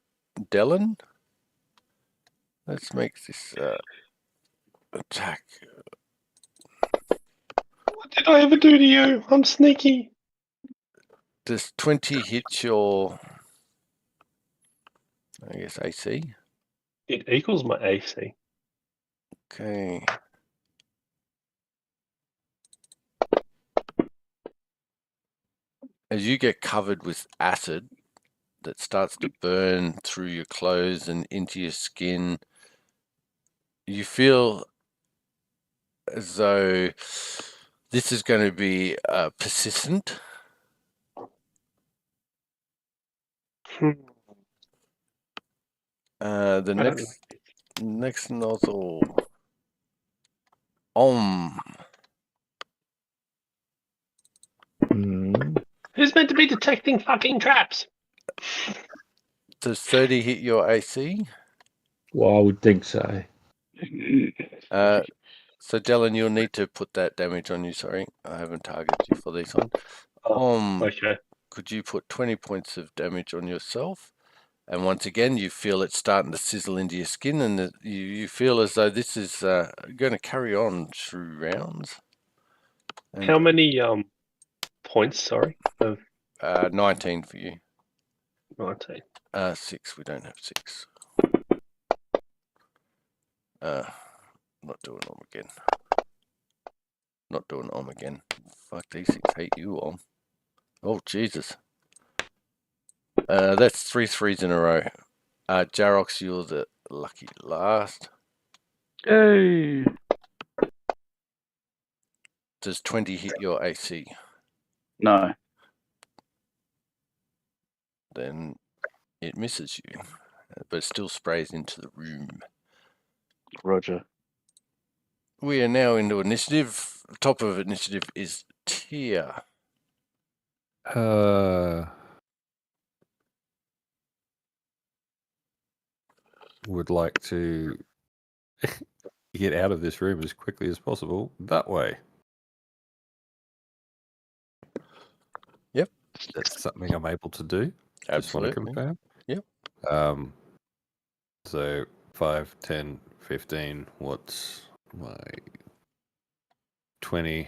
Dellen. Let's make this attack. What did I ever do to you? I'm sneaky. Does 20 hit your, I guess, AC? It equals my AC. Okay. As you get covered with acid that starts to burn through your clothes and into your skin, you feel as though this is going to be persistent. The next nozzle. Who's meant to be detecting fucking traps? Does 30 hit your AC? Well, I would think so. So Dellen, you'll need to put that damage on you. Sorry, I haven't targeted you for this one. Okay. Could you put 20 points of damage on yourself? And once again, you feel it starting to sizzle into your skin, and you feel as though this is going to carry on through rounds. And, How many points? Sorry, of 19 for you. 19. 6. We don't have 6. Not doing Om again. Not doing Om again. Fuck, these things hate you, Om. Oh, Jesus. That's 3 3s in a row. Jarox, you're the lucky last. Hey. Does 20 hit your AC? No. Then it misses you, but it still sprays into the room. Roger. We are now into initiative. Top of initiative is Tia. Would like to get out of this room as quickly as possible that way. Yep. That's something I'm able to do. Absolutely. Just want to confirm. Yep. So 5, 10, 15. What's my 20,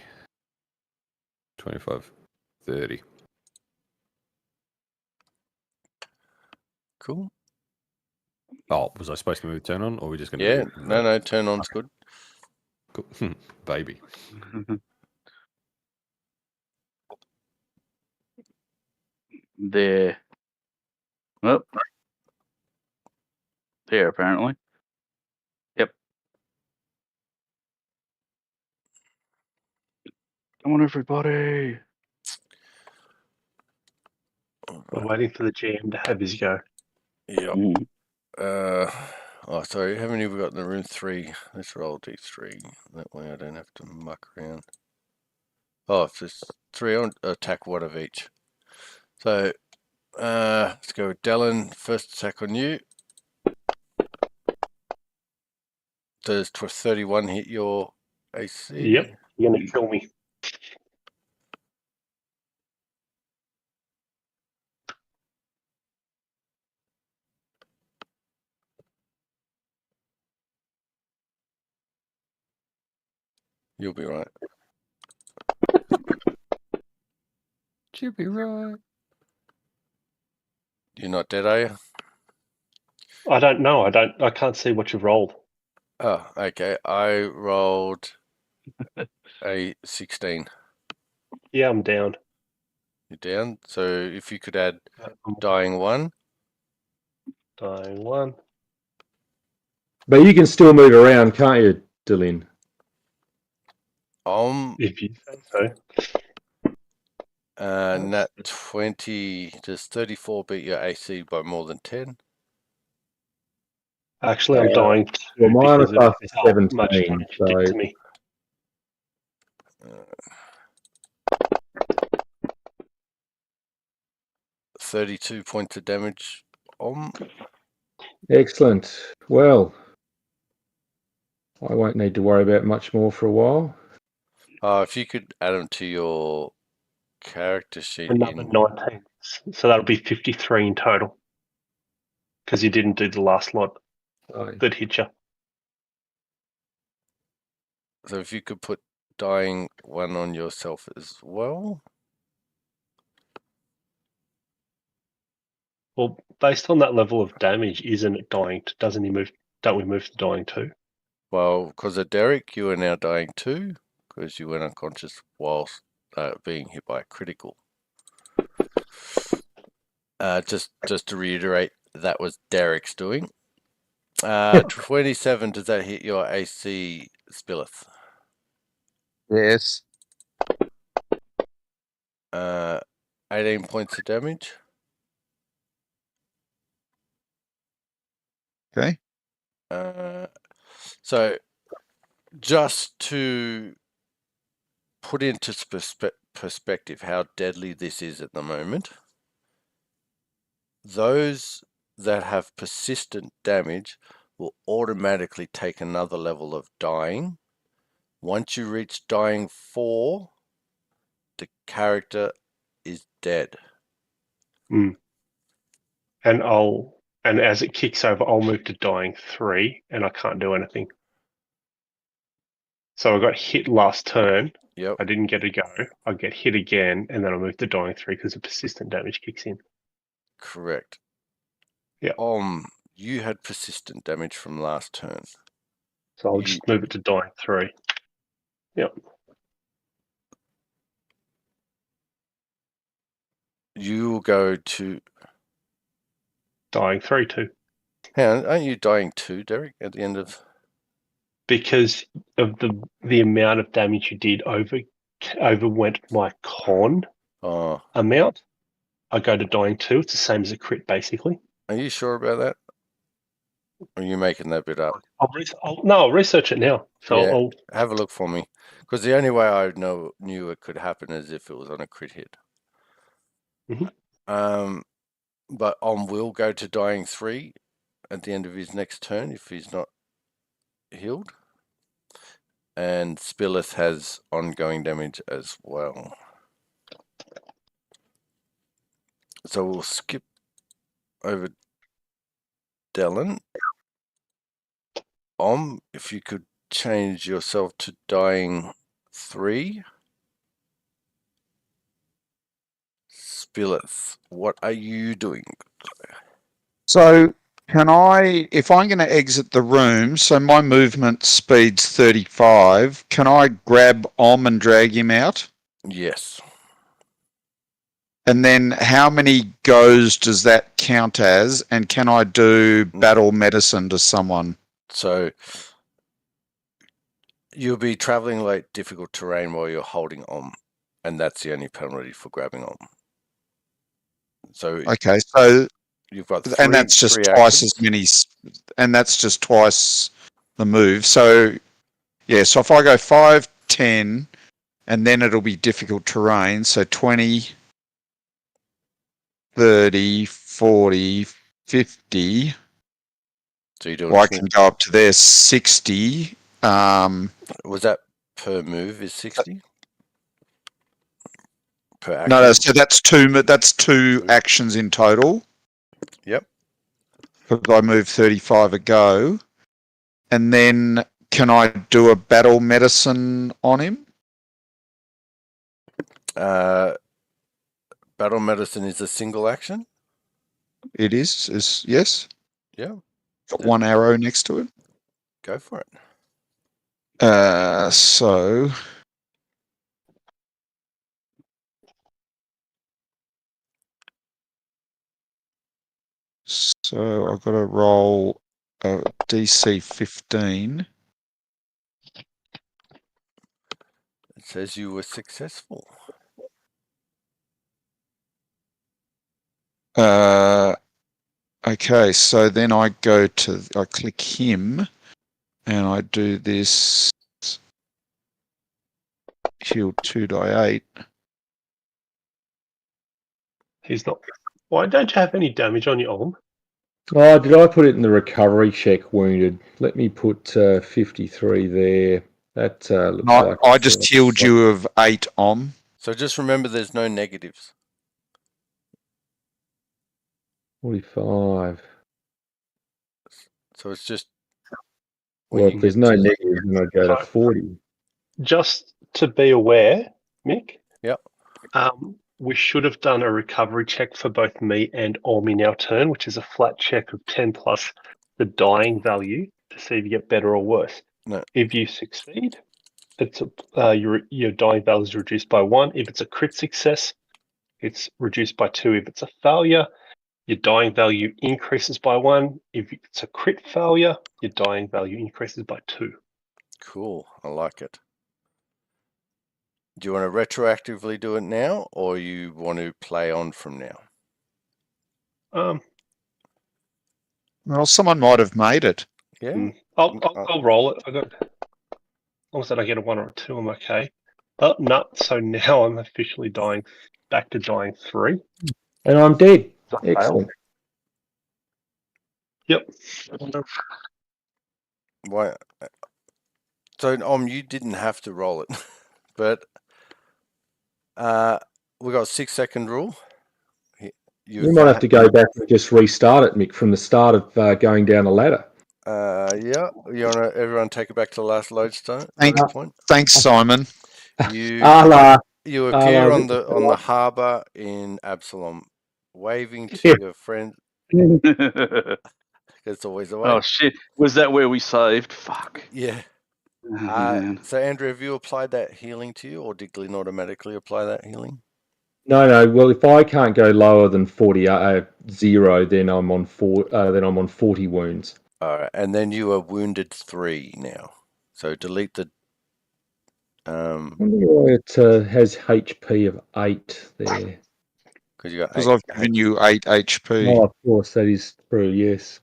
25, 30. Cool. Oh, was I supposed to move turn on, or are we just going to Yeah. do No. Turn on's good. Cool. Baby. There. Oh. There, apparently. Yep. Come on, everybody. We're waiting for the GM to have his go. Yep. Mm. Sorry. How many have we got in the room? 3. Let's roll D3. That way I don't have to muck around. Oh, if there's 3, I'll attack one of each. So, let's go with Dellen. First attack on you. Does 31 hit your AC? Yep, you're going to kill me. You'll be right. You'll be right. You're not dead, are you? I don't know. I can't see what you've rolled. Oh, okay. I rolled a 16. Yeah, I'm down. You're down. So if you could add dying 1. Dying 1. But you can still move around, can't you, Dylan? If you say so. Nat 20. Does 34 beat your AC by more than 10? Actually, I'm dying 2 Well, mine because are of plus how 17, much damage you did so to me. 32 points of damage. excellent. Well, I won't need to worry about much more for a while. If you could add them to your character sheet Another in 19. So that'll be 53 in total. Because you didn't do the last lot that hit you. So if you could put dying 1 on yourself as well. Well, based on that level of damage, isn't it dying? Don't we move to dying 2? Well, because of Derek, you are now dying 2 because you went unconscious whilst being hit by a critical. Just to reiterate, that was Derek's doing. 27, does that hit your AC, Spilleth? Yes. 18 points of damage. Okay. So just to put into perspective how deadly this is at the moment, those that have persistent damage will automatically take another level of dying. Once you reach dying 4, the character is dead. And as it kicks over, I'll move to dying 3, and I can't do anything. So I got hit last turn. Yep. I didn't get a go. I get hit again, and then I move to dying 3 because the persistent damage kicks in. Correct. Yeah. You had persistent damage from last turn. So I'll just move it to dying 3. Yep. You will go to dying 3 too. Hang on, aren't you dying 2, Derek, at the end of? Because of the amount of damage you did overwent my con amount. I go to dying 2. It's the same as a crit, basically. Are you sure about that? Or are you making that bit up? I'll research it now. So yeah, I'll have a look for me. Because the only way I knew it could happen is if it was on a crit hit. Mm-hmm. But will go to dying 3 at the end of his next turn if he's not healed. And Spilleth has ongoing damage as well. So we'll skip over Dellen. If you could change yourself to dying 3. Spilleth, what are you doing? So can I, if I'm going to exit the room, so my movement speed's 35, can I grab and drag him out? Yes. And then how many goes does that count as? And can I do battle medicine to someone? So you'll be traveling like difficult terrain while you're holding and that's the only penalty for grabbing So okay, so you've got and that's just twice as many, and that's just twice the move. So yeah, so if I go 5, 10, and then it'll be difficult terrain. So 20, 30, 40, 50. So you're doing I can go up to there 60. Was that per move is 60? Per action? No, so that's two actions in total. Yep. Because I move 35 a go. And then can I do a battle medicine on him? Battle medicine is a single action? It is yes. Yeah. Got one arrow next to it. Go for it. So I've got to roll a DC 15. It says you were successful. Okay, so then I click him, and I do this heal 2d8. He's not. Why don't you have any damage on your arm? Oh, did I put it in the recovery check wounded? Let me put 53 there. That looks like... I just healed you of 8 om. So just remember there's no negatives. 45. So it's just... Well, if there's no negative, then I go to 40. Just to be aware, Mick. Yep. We should have done a recovery check for both me and Om in our turn, which is a flat check of 10 plus the dying value to see if you get better or worse. No. If you succeed, it's your dying value is reduced by 1. If it's a crit success, it's reduced by 2. If it's a failure, your dying value increases by 1. If it's a crit failure, your dying value increases by 2. Cool. I like it. Do you want to retroactively do it now, or you want to play on from now? Well, someone might have made it. Yeah. I'll roll it. As long as I don't get a 1 or a 2, I'm okay. Oh, no. So now I'm officially back to dying 3. And I'm dead. I failed. Excellent. Yep. Why? So, you didn't have to roll it, but we got a 6-second rule. You might have to go back and just restart it, Mick, from the start of going down the ladder. Yeah. You want to everyone take it back to the last load point? Thanks, Simon. You Allah. appear on the harbour in Absalom, waving to your friend. It's always the way. Oh shit! Was that where we saved? Fuck. Yeah. Man. So, Andrew, have you applied that healing to you, or did Glyn automatically apply that healing? No. Well, if I can't go lower than 0, then I'm on 40 wounds. All right, and then you are wounded 3 now. So delete the. I wonder why it has HP of 8 there. Because I've given you 8 HP. Oh, of course, that is true. Yes.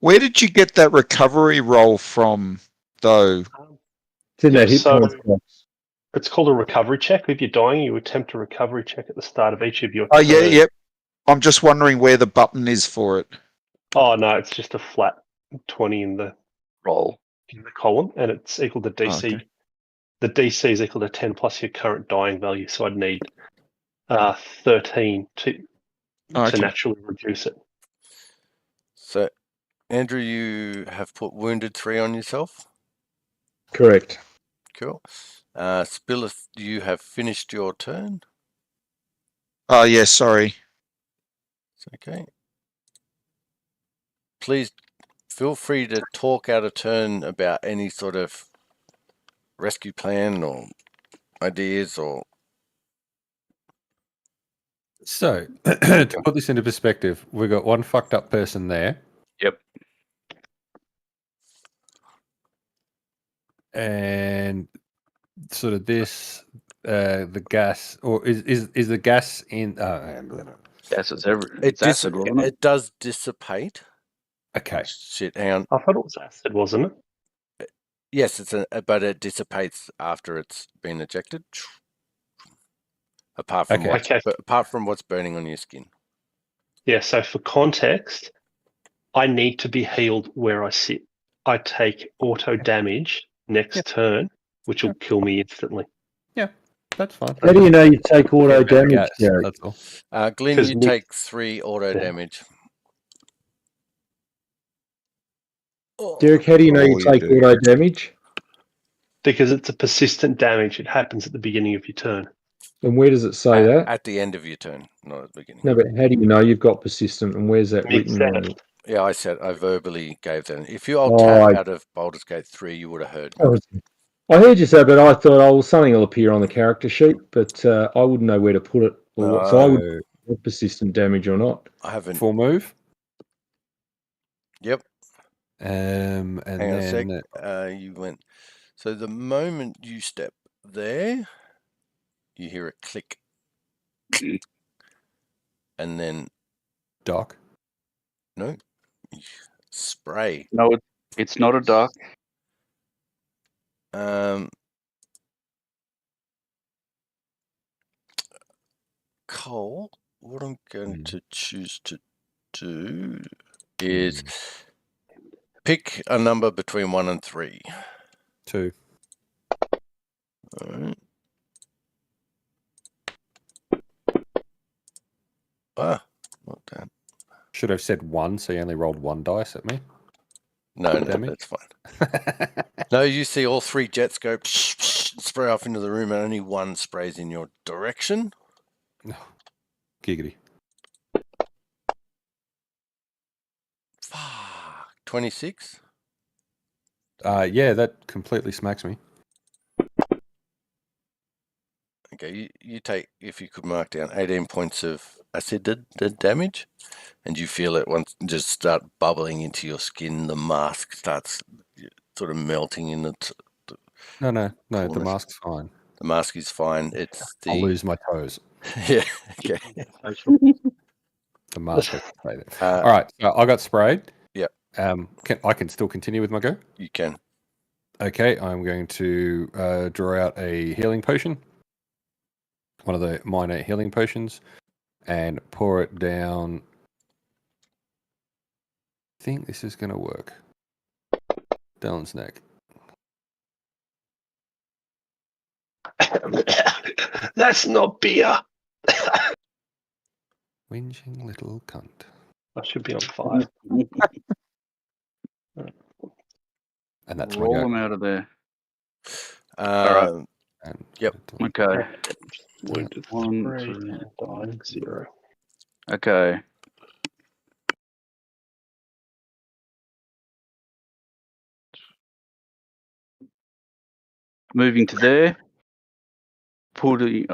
Where did you get that recovery roll from, though? It's in that hit points box. It's called a recovery check. If you're dying, you attempt a recovery check at the start of each of your Oh, turns. yeah, yep. I'm just wondering where the button is for it. Oh, no, it's just a flat 20 in the Roll. in the column, and it's equal to DC. Oh, okay. The DC is equal to 10 plus your current dying value, so I'd need 13 to naturally reduce it. So, Andrew, you have put wounded 3 on yourself? Correct. Cool. Spilleth, you have finished your turn? Oh, yeah, sorry. It's okay. Please feel free to talk out of turn about any sort of rescue plan or ideas or... So, to put this into perspective, we've got one fucked up person there. Yep. And sort of this, the gas, or is the gas in... Gas is it's acid, wasn't it? It does dissipate. Okay. Shit, hang on. I thought it was acid, wasn't it? Yes, but it dissipates after it's been ejected. Apart from what's burning on your skin. Yeah, so for context, I need to be healed where I sit. I take auto damage next turn, which will kill me instantly. Yeah, that's fine. How do you know you take auto damage, Gary? That's all. Glyn, you take 3 auto damage. Derek, how do you know you take auto damage? Because it's a persistent damage. It happens at the beginning of your turn. And where does it say that? At the end of your turn, not at the beginning. No, but how do you know you've got persistent, and where's that Mick written? said it. Yeah, I verbally gave that. If you Oh, tap out of Baldur's Gate 3, you would have heard. I heard you say, but I thought something will appear on the character sheet, but I wouldn't know where to put it or what. So I would persistent damage or not. I haven't. Full move. Yep. And Hang on a sec. then You went. So the moment you step there, you hear a click, and then Doc. no spray. No, it's not a duck. Cole, what I'm going to choose to do is pick a number between 1 and 3. 2. All right. Not that. Should have said 1, so you only rolled 1 dice at me. No, Damage? that's fine. No, you see all 3 jets go spray off into the room, and only 1 sprays in your direction. Giggity. Fuck. 26. Yeah, that completely smacks me. Okay, you take, if you could mark down 18 points of acid damage, and you feel it once just start bubbling into your skin. The mask starts sort of melting in it. No, the Coolness. mask's fine. The mask is fine. It's the I'll lose my toes. yeah. Okay. The mask has to stay there. All right, so I got sprayed. Yep. I can still continue with my go? You can. Okay, I'm going to draw out a healing potion. One of the minor healing potions. And pour it down. I think this is going to work. Dylan's neck. That's not beer. Whinging little cunt. I should be on fire. And that's Roll my them go. out of there. Right. And Yep. Okay. Wounded 1, 3, 2. dying 0. Okay. Moving to there. Putting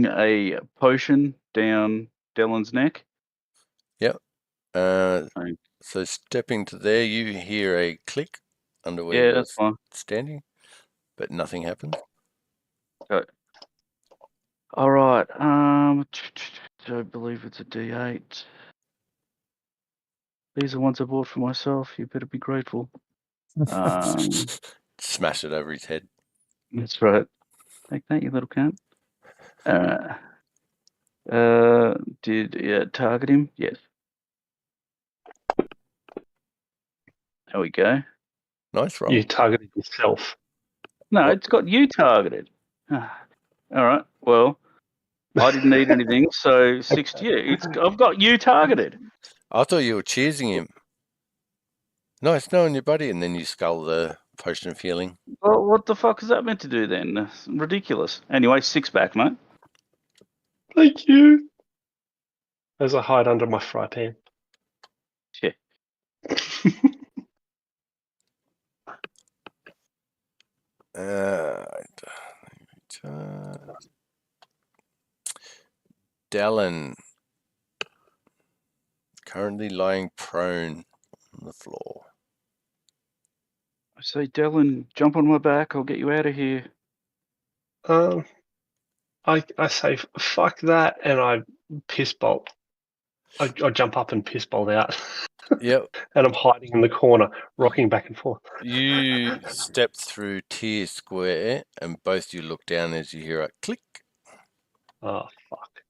a potion down Dylan's neck. Yep. So stepping to there, you hear a click under where you're that's fine. standing, but nothing happens. Okay. All right. I believe it's a D8. These are ones I bought for myself. You better be grateful. Smash it over his head. That's right. Take that, you little cunt. Did it target him? Yes. There we go. Nice roll. You targeted yourself. No, What? it's got you targeted. All right. Well, I didn't need anything, so 6 to you. I've got you targeted. I thought you were cheersing him. Nice knowing your buddy, and then you scull the potion of healing. Well, what the fuck is that meant to do then? That's ridiculous. Anyway, 6 back, mate. Thank you. As I hide under my fry pan. Yeah. Dallin, currently lying prone on the floor. I say, Dylan, jump on my back. I'll get you out of here. I say fuck that, and I piss bolt. I jump up and piss bolt out. Yep. And I'm hiding in the corner, rocking back and forth. You step through Tier Square, and both you look down as you hear a click. Oh fuck.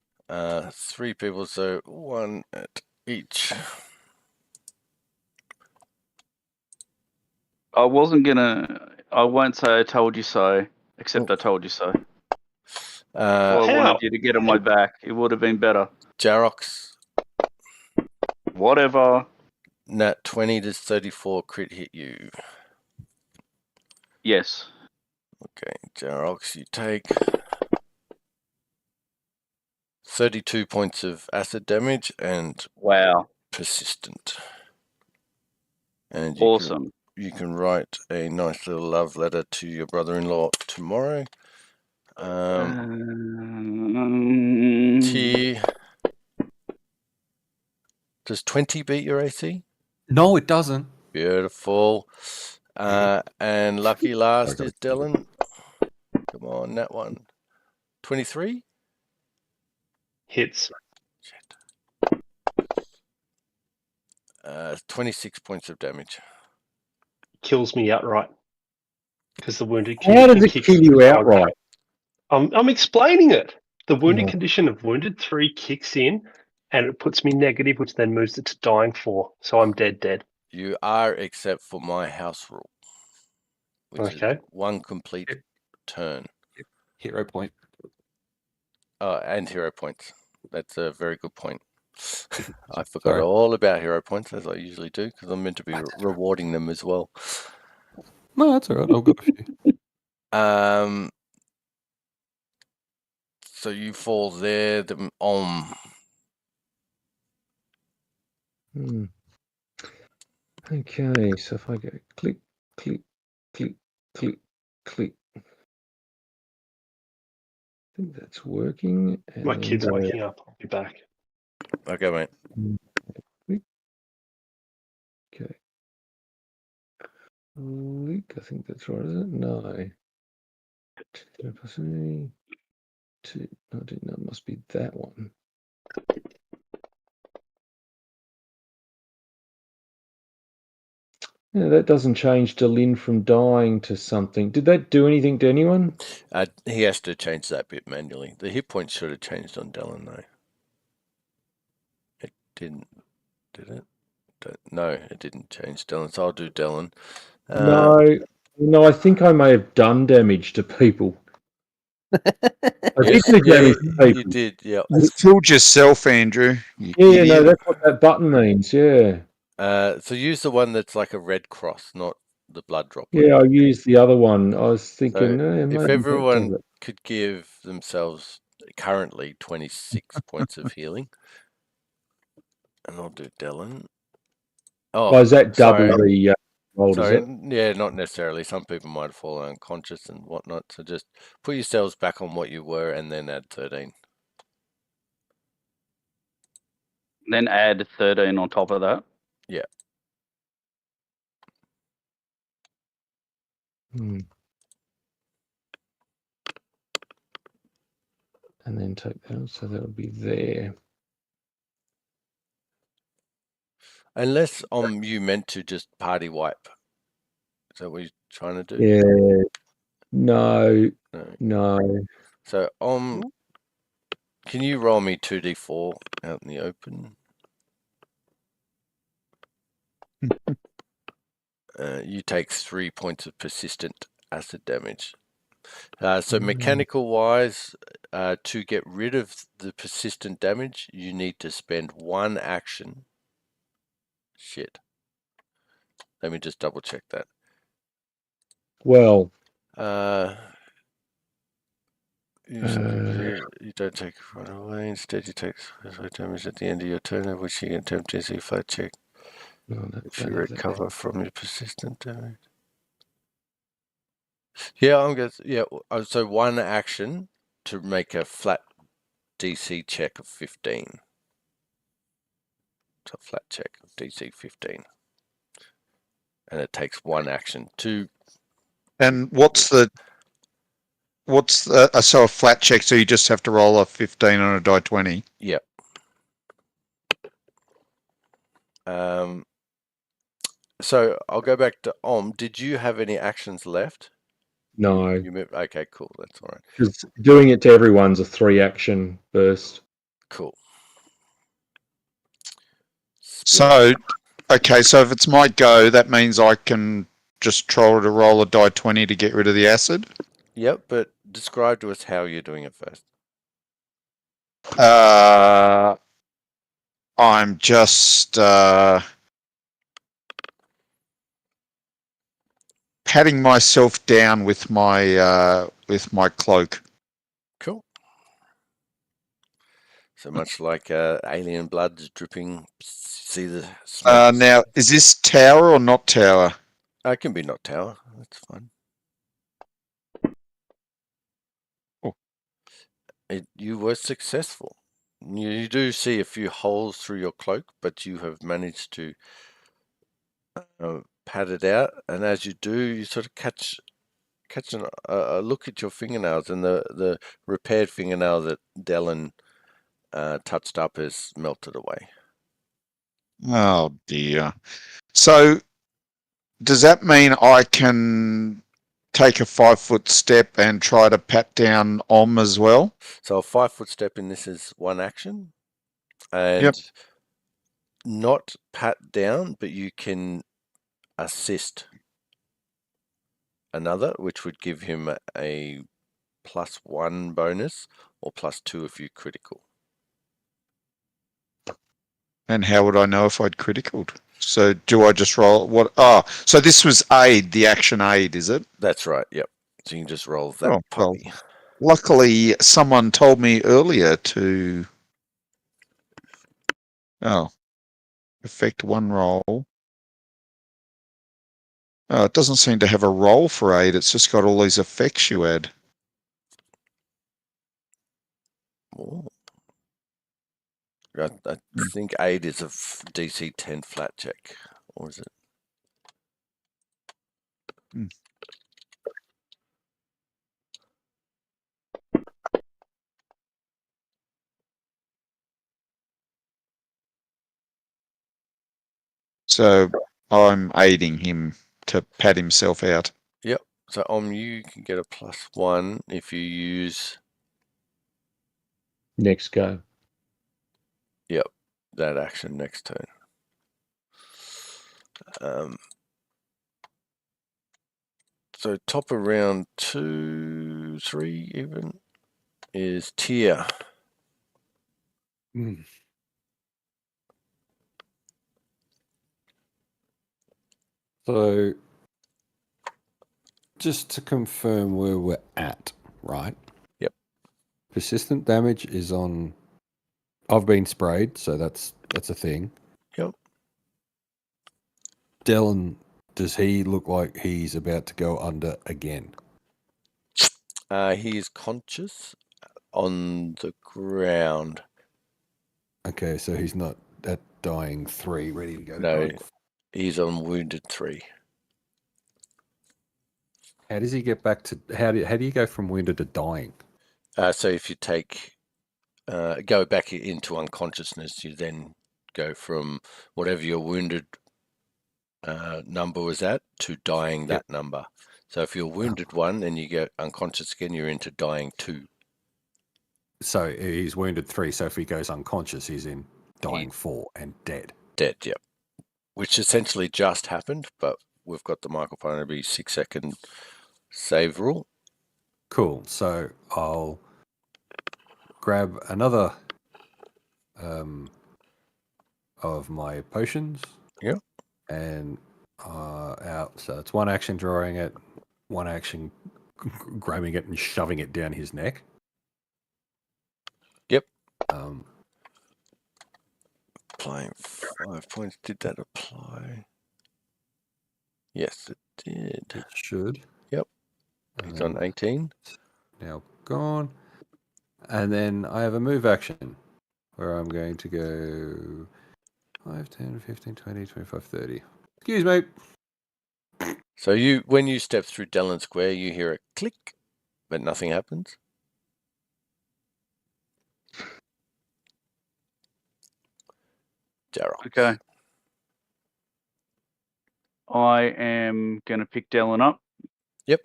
3 people, so 1 at each. I won't say I told you so, except I told you so. I wanted you to get on my back. It would have been better. Jarox. Whatever. Nat 20 to 34 crit hit you. Yes. Okay, Jarox, you take 32 points of acid damage, and wow. persistent. And Awesome. You can write a nice little love letter to your brother-in-law tomorrow. T. Does 20 beat your AC? No, it doesn't. Beautiful. And lucky last Sorry, is Dylan. Come on, that one. 23? Hits. Shit. 26 points of damage. Kills me outright. Because the wounded How does condition it kicks kill in you if I'm- outright? I'm explaining it. The wounded No. condition of wounded 3 kicks in, and it puts me negative, which then moves it to dying 4. So I'm dead. You are, except for my house rule, which Okay. is 1 complete turn. Hero point. Oh, and hero points. That's a very good point. I forgot Sorry. all about hero points, as I usually do, because I'm meant to be rewarding them as well. No, that's all right. I've got a few. So you fall there. The Hmm. Okay, so if I go click, click, click, click, click. I think that's working. And My then kid's go waking up. I'll be back. Okay, mate. click. Okay. Click, I think that's right, is it? No. No, it must be that one. Yeah, that doesn't change Delin from dying to something. Did that do anything to anyone? He has to change that bit manually. The hit points should have changed on Dylan, though. It didn't, did it? No, it didn't change Dylan, so I'll do Dylan. No, I think I may have done damage to people. I did do damage to people. You did, yeah. You fooled yourself, Andrew. You Yeah, no, idiot. that's what that button means, yeah. So use the one that's like a red cross, not the blood drop one. Yeah, I used the other one. I was thinking, if maybe that everyone does it. could give themselves currently 26 points of healing, and I'll do Dylan. Oh, is that double sorry. the roll, is Sorry, it? yeah, not necessarily. Some people might have fallen unconscious and whatnot. So just put yourselves back on what you were and then add 13. Then add 13 on top of that. Yeah. And then take that, so that'll be there. Unless you meant to just party wipe. Is that what you're trying to do? Yeah. No. So can you roll me 2d4 out in the open? You take 3 points of persistent acid damage. So mechanical wise, to get rid of the persistent damage, you need to spend 1 action. Shit. Let me just double check that. Well, you don't take it right away. Instead, you take damage at the end of your turn, at which you can attempt to see flat check. If you recover from your persistent damage. Yeah, I'm good. Yeah, so 1 action to make a flat DC check of 15. It's a flat check of DC 15. And it takes 1 action to. And what's so a flat check? So you just have to roll a 15 on a die 20. Yep. So I'll go back to Did you have any actions left? no. Okay, cool. That's all right. Because doing it to everyone's a 3-action burst. Cool. So, okay, so if it's my go, that means I can just try to roll a die 20 to get rid of the acid? Yep, but describe to us how you're doing it first. I'm just patting myself down with my cloak. Cool. So much like alien blood's dripping. See the smoke? Now, is this tower or not tower? It can be not tower. That's fine. Oh. You were successful. You do see a few holes through your cloak, but you have managed to pat it out. And as you do, you sort of catch a look at your fingernails, and the repaired fingernail that Dellen touched up has melted away. Oh dear. So does that mean I can take a 5-foot step and try to pat down Om as well? So a 5-foot step in this is one action, and Yep. not pat down, but you can assist another, which would give him a +1 bonus or +2 if you critical. And how would I know if I'd criticaled? So do I just roll what? Oh, so this was aid, the action aid, is it? That's right. Yep. So you can just roll that Oh, well, puppy. luckily someone told me earlier to effect one roll. Oh, it doesn't seem to have a roll for aid. It's just got all these effects you add. Oh. I think aid is a DC 10 flat check, or is it? So I'm aiding him to pat himself out. Yep. So you can get a +1 if you use. Next go. Yep, that action next turn. So top of round 2, 3 even is Tia. So, just to confirm where we're at, right? Yep. Persistent damage is on. I've been sprayed, so that's a thing. Yep. Dellen, does he look like he's about to go under again? He is conscious on the ground. Okay, so he's not at dying 3, ready to go. No, dying. he's on wounded 3. How does he get back to? How do you go from wounded to dying? So if you take go back into unconsciousness, you then go from whatever your wounded number was at to dying that number. So if you're wounded 1 and you get unconscious again, you're into dying 2. So he's wounded 3. So if he goes unconscious, he's in dying 4 and dead. Dead, yep. Which essentially just happened, but we've got the Michael Parnaby 6-second save rule. Cool. So I'll grab another of my potions. Yep. And out. So it's one action drawing it, one action grabbing it and shoving it down his neck. Yep. Applying 5 points. Did that apply? Yes, it did. It should. Yep. He's on 18. Now gone. And then I have a move action where I'm going to go 5, 10, 15, 20, 25, 30. Excuse me. So when you step through Dellen Square, you hear a click, but nothing happens. Jarrell. Okay. I am going to pick Dellen up. Yep.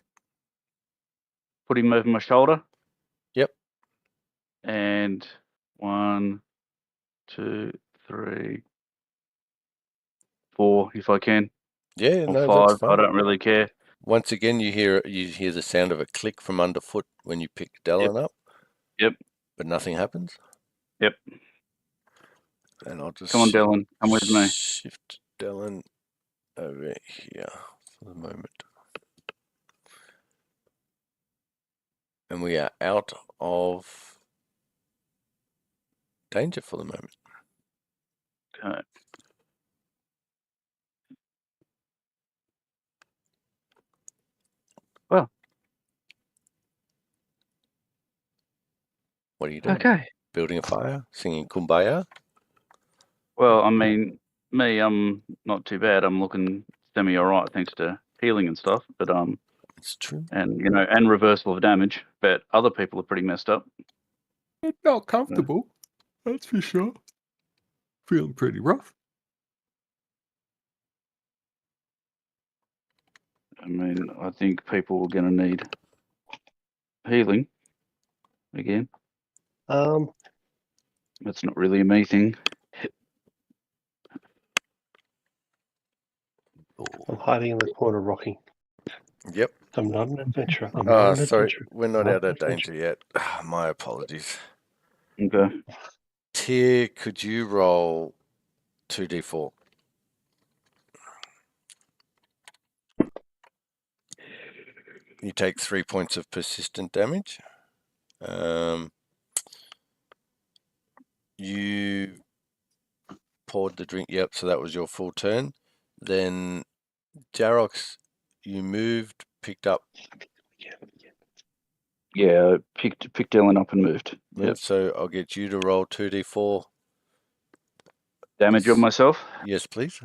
Put him over my shoulder. Yep. And 1, 2, 3, 4, if I can. Yeah, Or no, 5. that's fine. I don't really care. Once again, you hear the sound of a click from underfoot when you pick Dellen up. Yep. But nothing happens. Yep. And I'll just Come on, Dellen. Come with me. shift Dellen over here for the moment. And we are out of danger for the moment. Okay. Well. What are you doing? Okay. Building a fire? Singing Kumbaya? Well, I mean, me, I'm not too bad. I'm looking semi alright thanks to healing and stuff. But It's true. and and reversal of damage. But other people are pretty messed up. Not comfortable, that's for sure. Feeling pretty rough. I mean, I think people are going to need healing again. That's not really a me thing. I'm hiding in the corner, rocking. Yep. I'm not an adventurer. I'm not an Sorry, adventurer. we're not Not out an of danger yet. My apologies. Okay. Tyr, could you roll 2d4? You take 3 points of persistent damage. You poured the drink. Yep, so that was your full turn. Then Jarox, you moved, picked up. Yeah, picked Ellen up and moved. Yep. So I'll get you to roll 2d4. Damage on myself. Yes, please.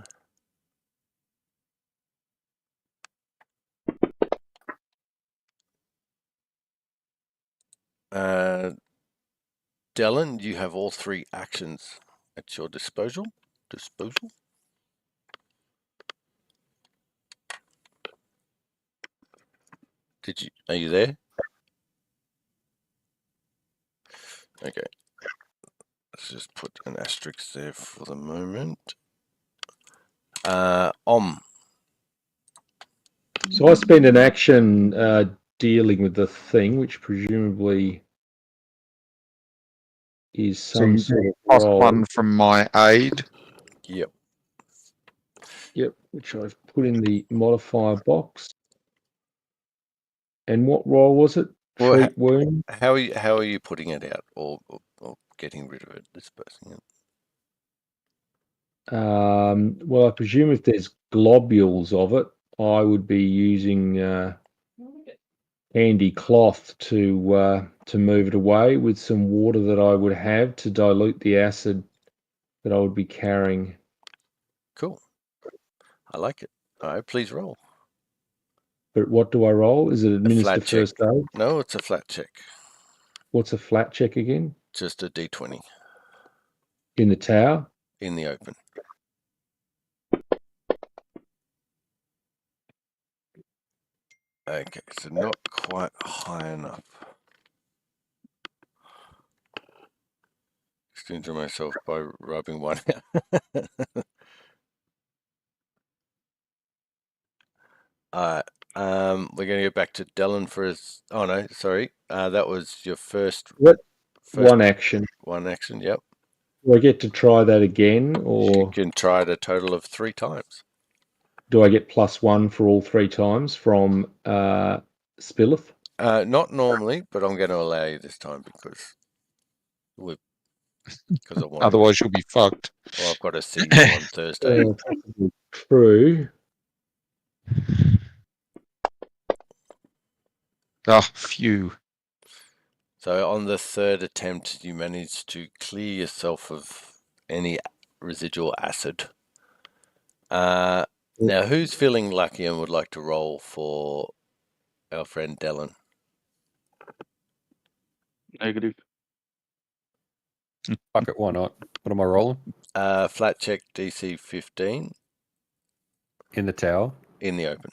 Dellen, you have all 3 actions at your disposal. Are you there? Okay. Let's just put an asterisk there for the moment. So I spend an action dealing with the thing, which presumably is some sort of Plus roll. 1 from my aid. Yep. Yep, which I've put in the modifier box. And what roll was it? Well, Treat wound. How are you putting it out or getting rid of it? Dispersing it. Well, I presume if there's globules of it, I would be using handy cloth to move it away with some water that I would have to dilute the acid that I would be carrying. Cool. I like it. All right, please roll. But what do I roll? Is it administer first aid? No, it's a flat check. What's a flat check again? Just a d20. In the tower? In the open. Okay, so not quite high enough. Just injure myself by rubbing one out. Alright, we're going to go back to Dellen for his... Oh, no, sorry. That was your first... One action. One action, yep. Do I get to try that again, or... You can try it a total of 3 times. Do I get +1 for all 3 times from Spilith? Not normally, but I'm going to allow you this time because I want. Otherwise, you'll be fucked. Well, I've got to see you on Thursday. True. Oh, phew. So on the 3rd attempt, you managed to clear yourself of any residual acid. Now, who's feeling lucky and would like to roll for our friend Dellen? Negative. Fuck it, why not? What am I rolling? Flat check DC 15. In the tower? In the open.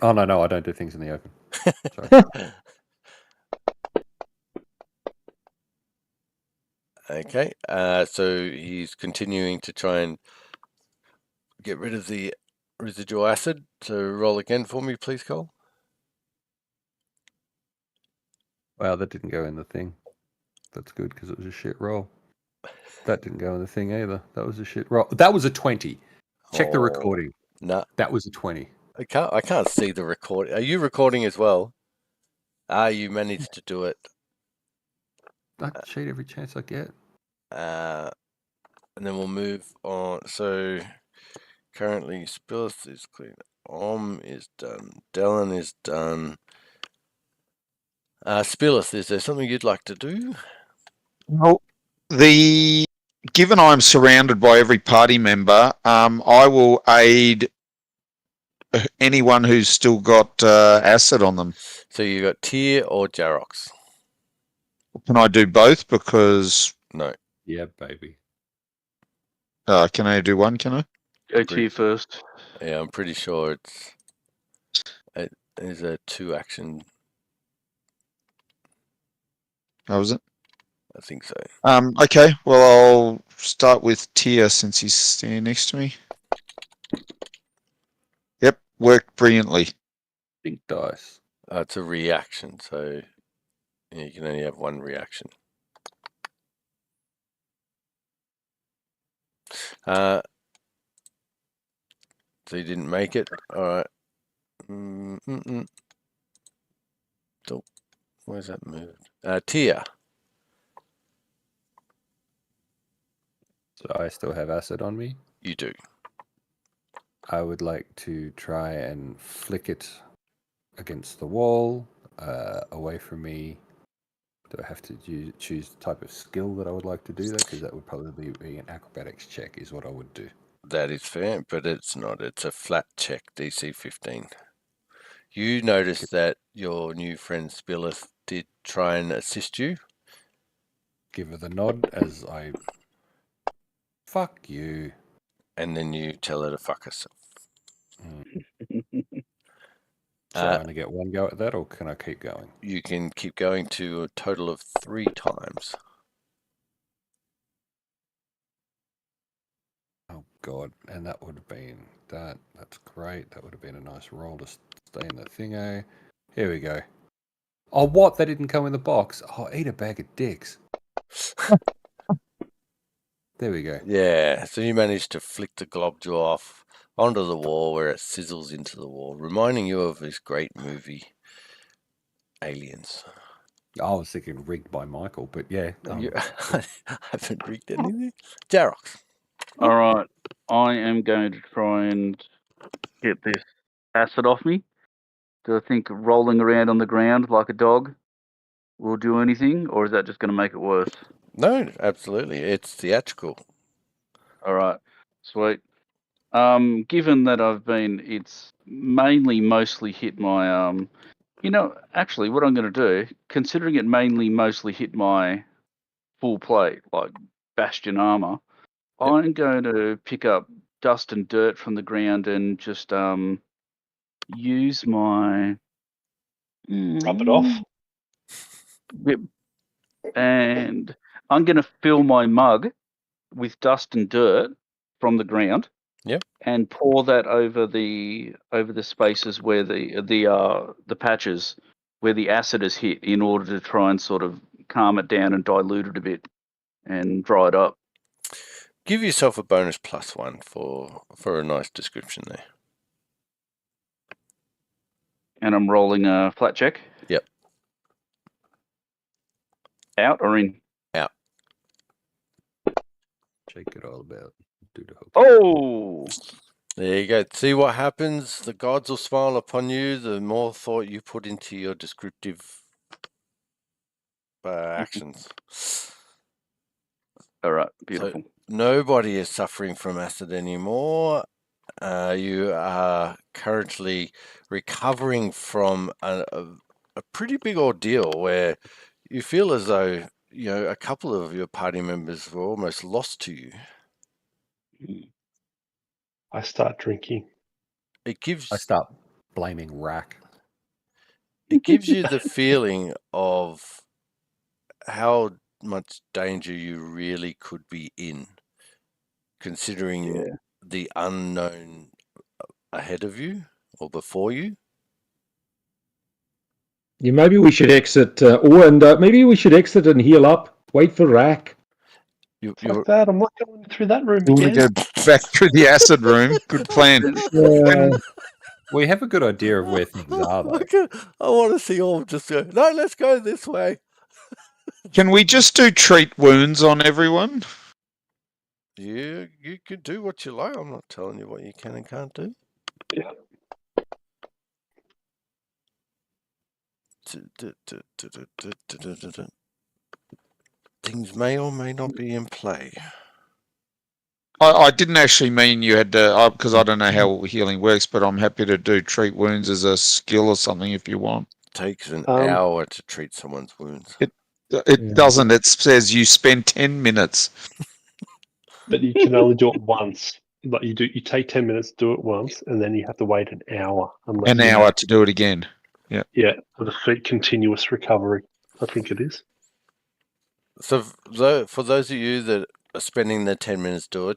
Oh, no, I don't do things in the open. Sorry. Okay, so he's continuing to try and get rid of the residual acid. So roll again for me, please, Cole. Wow, that didn't go in the thing. That's good because it was a shit roll. That didn't go in the thing either. That was a shit roll. That was a 20. Check the recording. No, that was a 20. I can't see the recording. Are you recording as well? You managed to do it. I cheat every chance I get. And then we'll move on. So currently, Spilith is clean. Is done. Dellen is done. Spilith, is there something you'd like to do? Well, given I'm surrounded by every party member, I will aid anyone who's still got acid on them. So you got Tyr or Jarox? Can I do both? Because No. Yeah, baby. can I do one? Can I? Go to you first. Yeah, I'm pretty sure it is a 2-action. How was it? I think so. Okay. Well, I'll start with Tia since he's standing next to me. Yep, worked brilliantly. Big dice. It's a reaction, so you can only have one reaction. So you didn't make it. All right. So, where's that moved? Tia. So I still have acid on me. You do. I would like to try and flick it against the wall, away from me. Do I have to choose the type of skill that I would like to do that? Because that would probably be an acrobatics check is what I would do. That is fair, but it's not. It's a flat check, DC 15. You noticed that your new friend Spilith did try and assist you. Give her the nod as I... Fuck you. And then you tell her to fuck herself. So I only get one go at that, or can I keep going? You can keep going to a total of 3 times. Oh, God. And that would have been that. That's great. That would have been a nice roll to stay in the thingo. Here we go. Oh, what? That didn't come in the box. Oh, eat a bag of dicks. There we go. Yeah, so you managed to flick the globule off onto the wall where it sizzles into the wall, reminding you of this great movie, Aliens. I was thinking rigged by Michael, but yeah. I haven't rigged anything. Jarox. All right, I am going to try and get this acid off me. Do I think rolling around on the ground like a dog will do anything, or is that just going to make it worse? No, absolutely. It's theatrical. All right, sweet. Given that it's mostly hit my actually, what I'm going to do, considering it mostly hit my full plate, like Bastion armor, Yep. I'm going to pick up dust and dirt from the ground and just use my Rub it off. Yep. And I'm going to fill my mug with dust and dirt from the ground. Yep. And pour that over the spaces where the patches where the acid is hit, in order to try and sort of calm it down and dilute it a bit and dry it up. Give yourself a bonus +1 for a nice description there. And I'm rolling a flat check. Yep. Out or in? Out. Shake it all about. Do the hook. Oh! There you go. See what happens? The gods will smile upon you the more thought you put into your descriptive actions. All right, beautiful. So nobody is suffering from acid anymore. You are currently recovering from a pretty big ordeal where you feel as though, a couple of your party members were almost lost to you. I start drinking. It gives I start blaming Rack. It gives you the feeling of how much danger you really could be in, considering the unknown ahead of you or before you. Yeah, maybe we should exit. Maybe we should exit and heal up. Wait for Rack. Fuck that, I'm not going through that room We're going again. to go back through the acid room. Good plan. We have a good idea of where things are, though. I want to see all just go, no, let's go this way. Can we just do treat wounds on everyone? You could do what you like. I'm not telling you what you can and can't do. Yeah. Things may or may not be in play. I didn't actually mean you had to, because I don't know how healing works, but I'm happy to do treat wounds as a skill or something if you want. Takes an Um, hour to treat someone's wounds. It Yeah. doesn't. It says you spend 10 minutes. but you can only do it once. Like you take 10 minutes, do it once, and then you have to wait an hour. Unless An hour to do it again. Yeah, for the continuous recovery, I think it is. So for those of you that are spending the 10 minutes to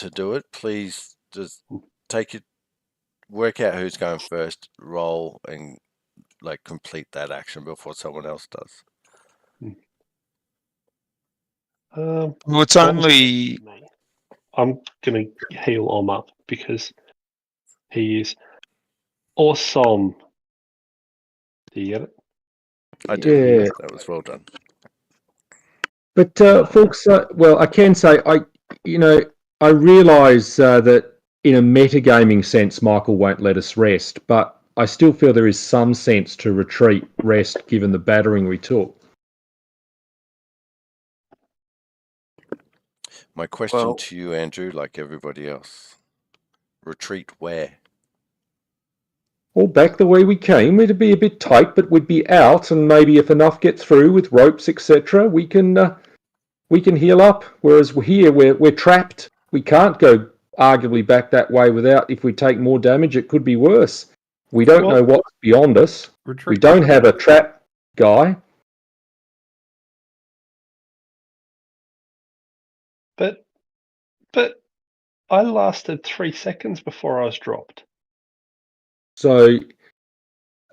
do it, please just take it, work out who's going first, roll, and like complete that action before someone else does. Well, it's Om's only. me. I'm going to heal Om up because he is awesome. Do you get it? I do. Yeah. That was well done. But folks, well, I can say I realise that in a metagaming sense, Michael won't let us rest, but I still feel there is some sense to retreat, rest, given the battering we took. My question Well- to you, Andrew, like everybody else, retreat where? All back the way we came. It'd be a bit tight, but we'd be out, and maybe if enough get through with ropes, etc., we can heal up. Whereas here, we're trapped. We can't go arguably back that way without. If we take more damage, it could be worse. We don't know what's beyond us. Retreat. We don't have a trap guy. But I lasted 3 seconds before I was dropped. So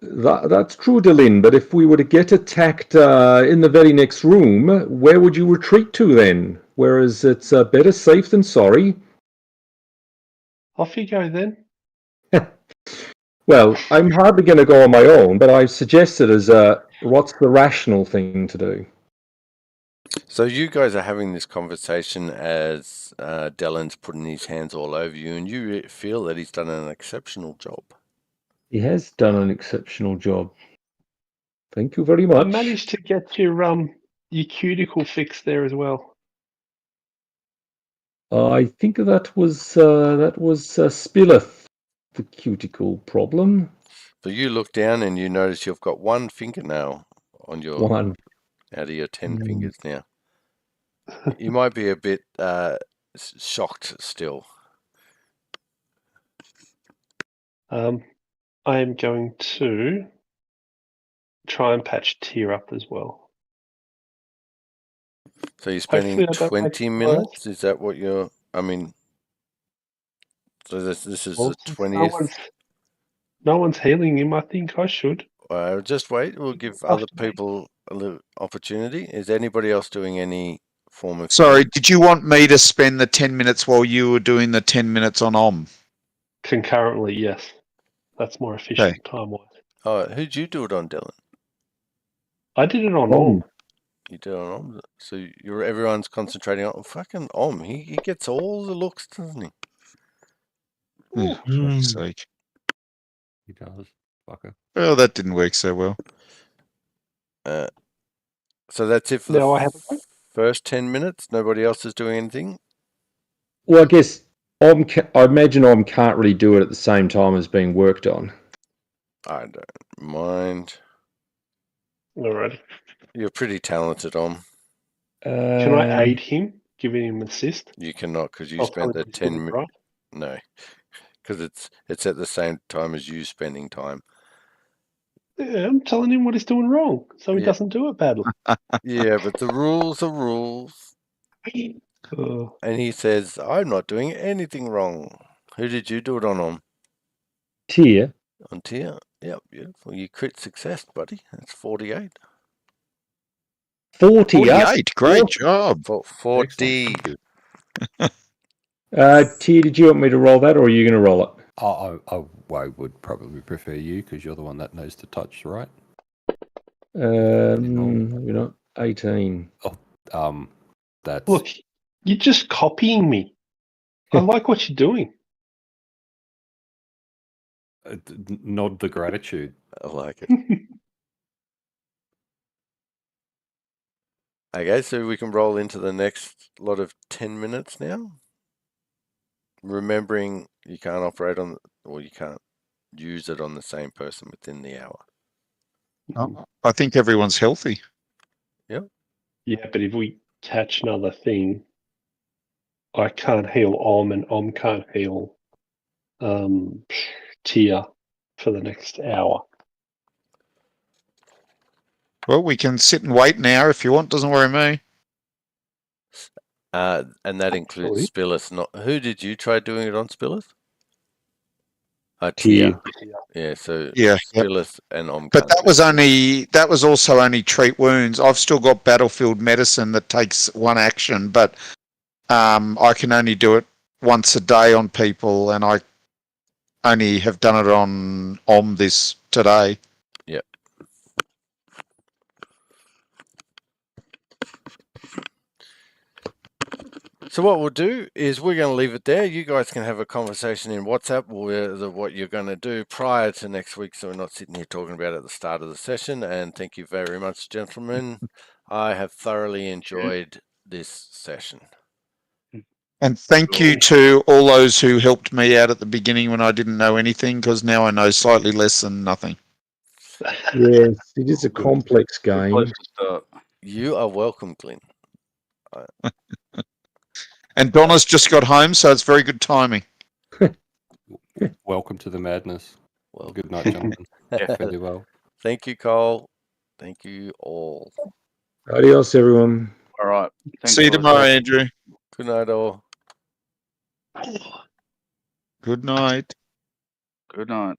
that's true, Delin. But if we were to get attacked in the very next room, where would you retreat to then? Whereas it's better safe than sorry. Off you go then. Well, I'm hardly going to go on my own, but I suggest it as what's the rational thing to do. So you guys are having this conversation as Dellen's putting his hands all over you, and you feel that he's done an exceptional job. He has done an exceptional job. Thank you very much. I managed to get your cuticle fixed there as well. I think that was Spileth, the cuticle problem. So you look down and you notice you've got one fingernail on your One. out of your 10 fingers now. You might be a bit shocked still. I am going to try and patch Tear up as well. So you're spending Hopefully I don't make 20 it minutes? Is that what you're... I mean... So this is Well, the since 20th... No one's healing him. I think I should. Just wait. We'll give other people a little opportunity. Is anybody else doing any form of... Sorry, did you want me to spend the 10 minutes while you were doing the 10 minutes on Om? Concurrently, yes. That's more efficient time-wise. Oh, who'd you do it on, Dylan? I did it on Om. You did it on Om. So everyone's concentrating on fucking Om. He gets all the looks, doesn't he? Oh, for fuck's sake. He does. Fucker. Well, that didn't work so well. So that's it for No, I the haven't. first 10 minutes? Nobody else is doing anything? Well, I guess I imagine Om can't really do it at the same time as being worked on. I don't mind. Alrighty. You're pretty talented, Om. Can I aid him, giving him assist? You cannot because you I'll spent tell the him he's 10 doing it minutes. right. No, because it's at the same time as you spending time. Yeah, I'm telling him what he's doing wrong, so he Yeah. doesn't do it badly. Yeah, but the rules are rules. And he says, I'm not doing anything wrong. Who did you do it on? Tier. On Tier? Yep, beautiful. You crit success, buddy. That's 48. 48, great job. 40. Tier, did you want me to roll that, or are you going to roll it? I would probably prefer you because you're the one that knows to touch, right? Maybe not. 18. That's Look, you're just copying me. I like what you're doing. nod the gratitude. I like it. Okay, so we can roll into the next lot of 10 minutes now. Remembering you can't operate on, or you can't use it on the same person within the hour. Oh, I think everyone's healthy. Yeah, but if we catch another thing, I can't heal Om, and Om can't heal Tia for the next hour. Well, we can sit and wait an hour if you want. Doesn't worry me. And that includes Spillis. Not who did you try doing it on, Spillis? Tia. Yeah, so Yeah, yep. Spillis and Om. But that was also only treat wounds. I've still got battlefield medicine that takes one action, but I can only do it once a day on people, and I only have done it on Om this today. Yep. So what we'll do is we're going to leave it there. You guys can have a conversation in WhatsApp with what you're going to do prior to next week, so we're not sitting here talking about it at the start of the session. And thank you very much, gentlemen. I have thoroughly enjoyed this session. And thank you to all those who helped me out at the beginning when I didn't know anything, because now I know slightly less than nothing. Yes, it is a complex Good game. place to start. You are welcome, Glenn. And Donna's just got home, so it's very good timing. Welcome to the madness. Well, Good night, gentlemen. Fairly well. Thank you, Cole. Thank you all. Adios, everyone. All right. Thanks, See you guys. tomorrow, Andrew. Good night, all. Good night. Good night.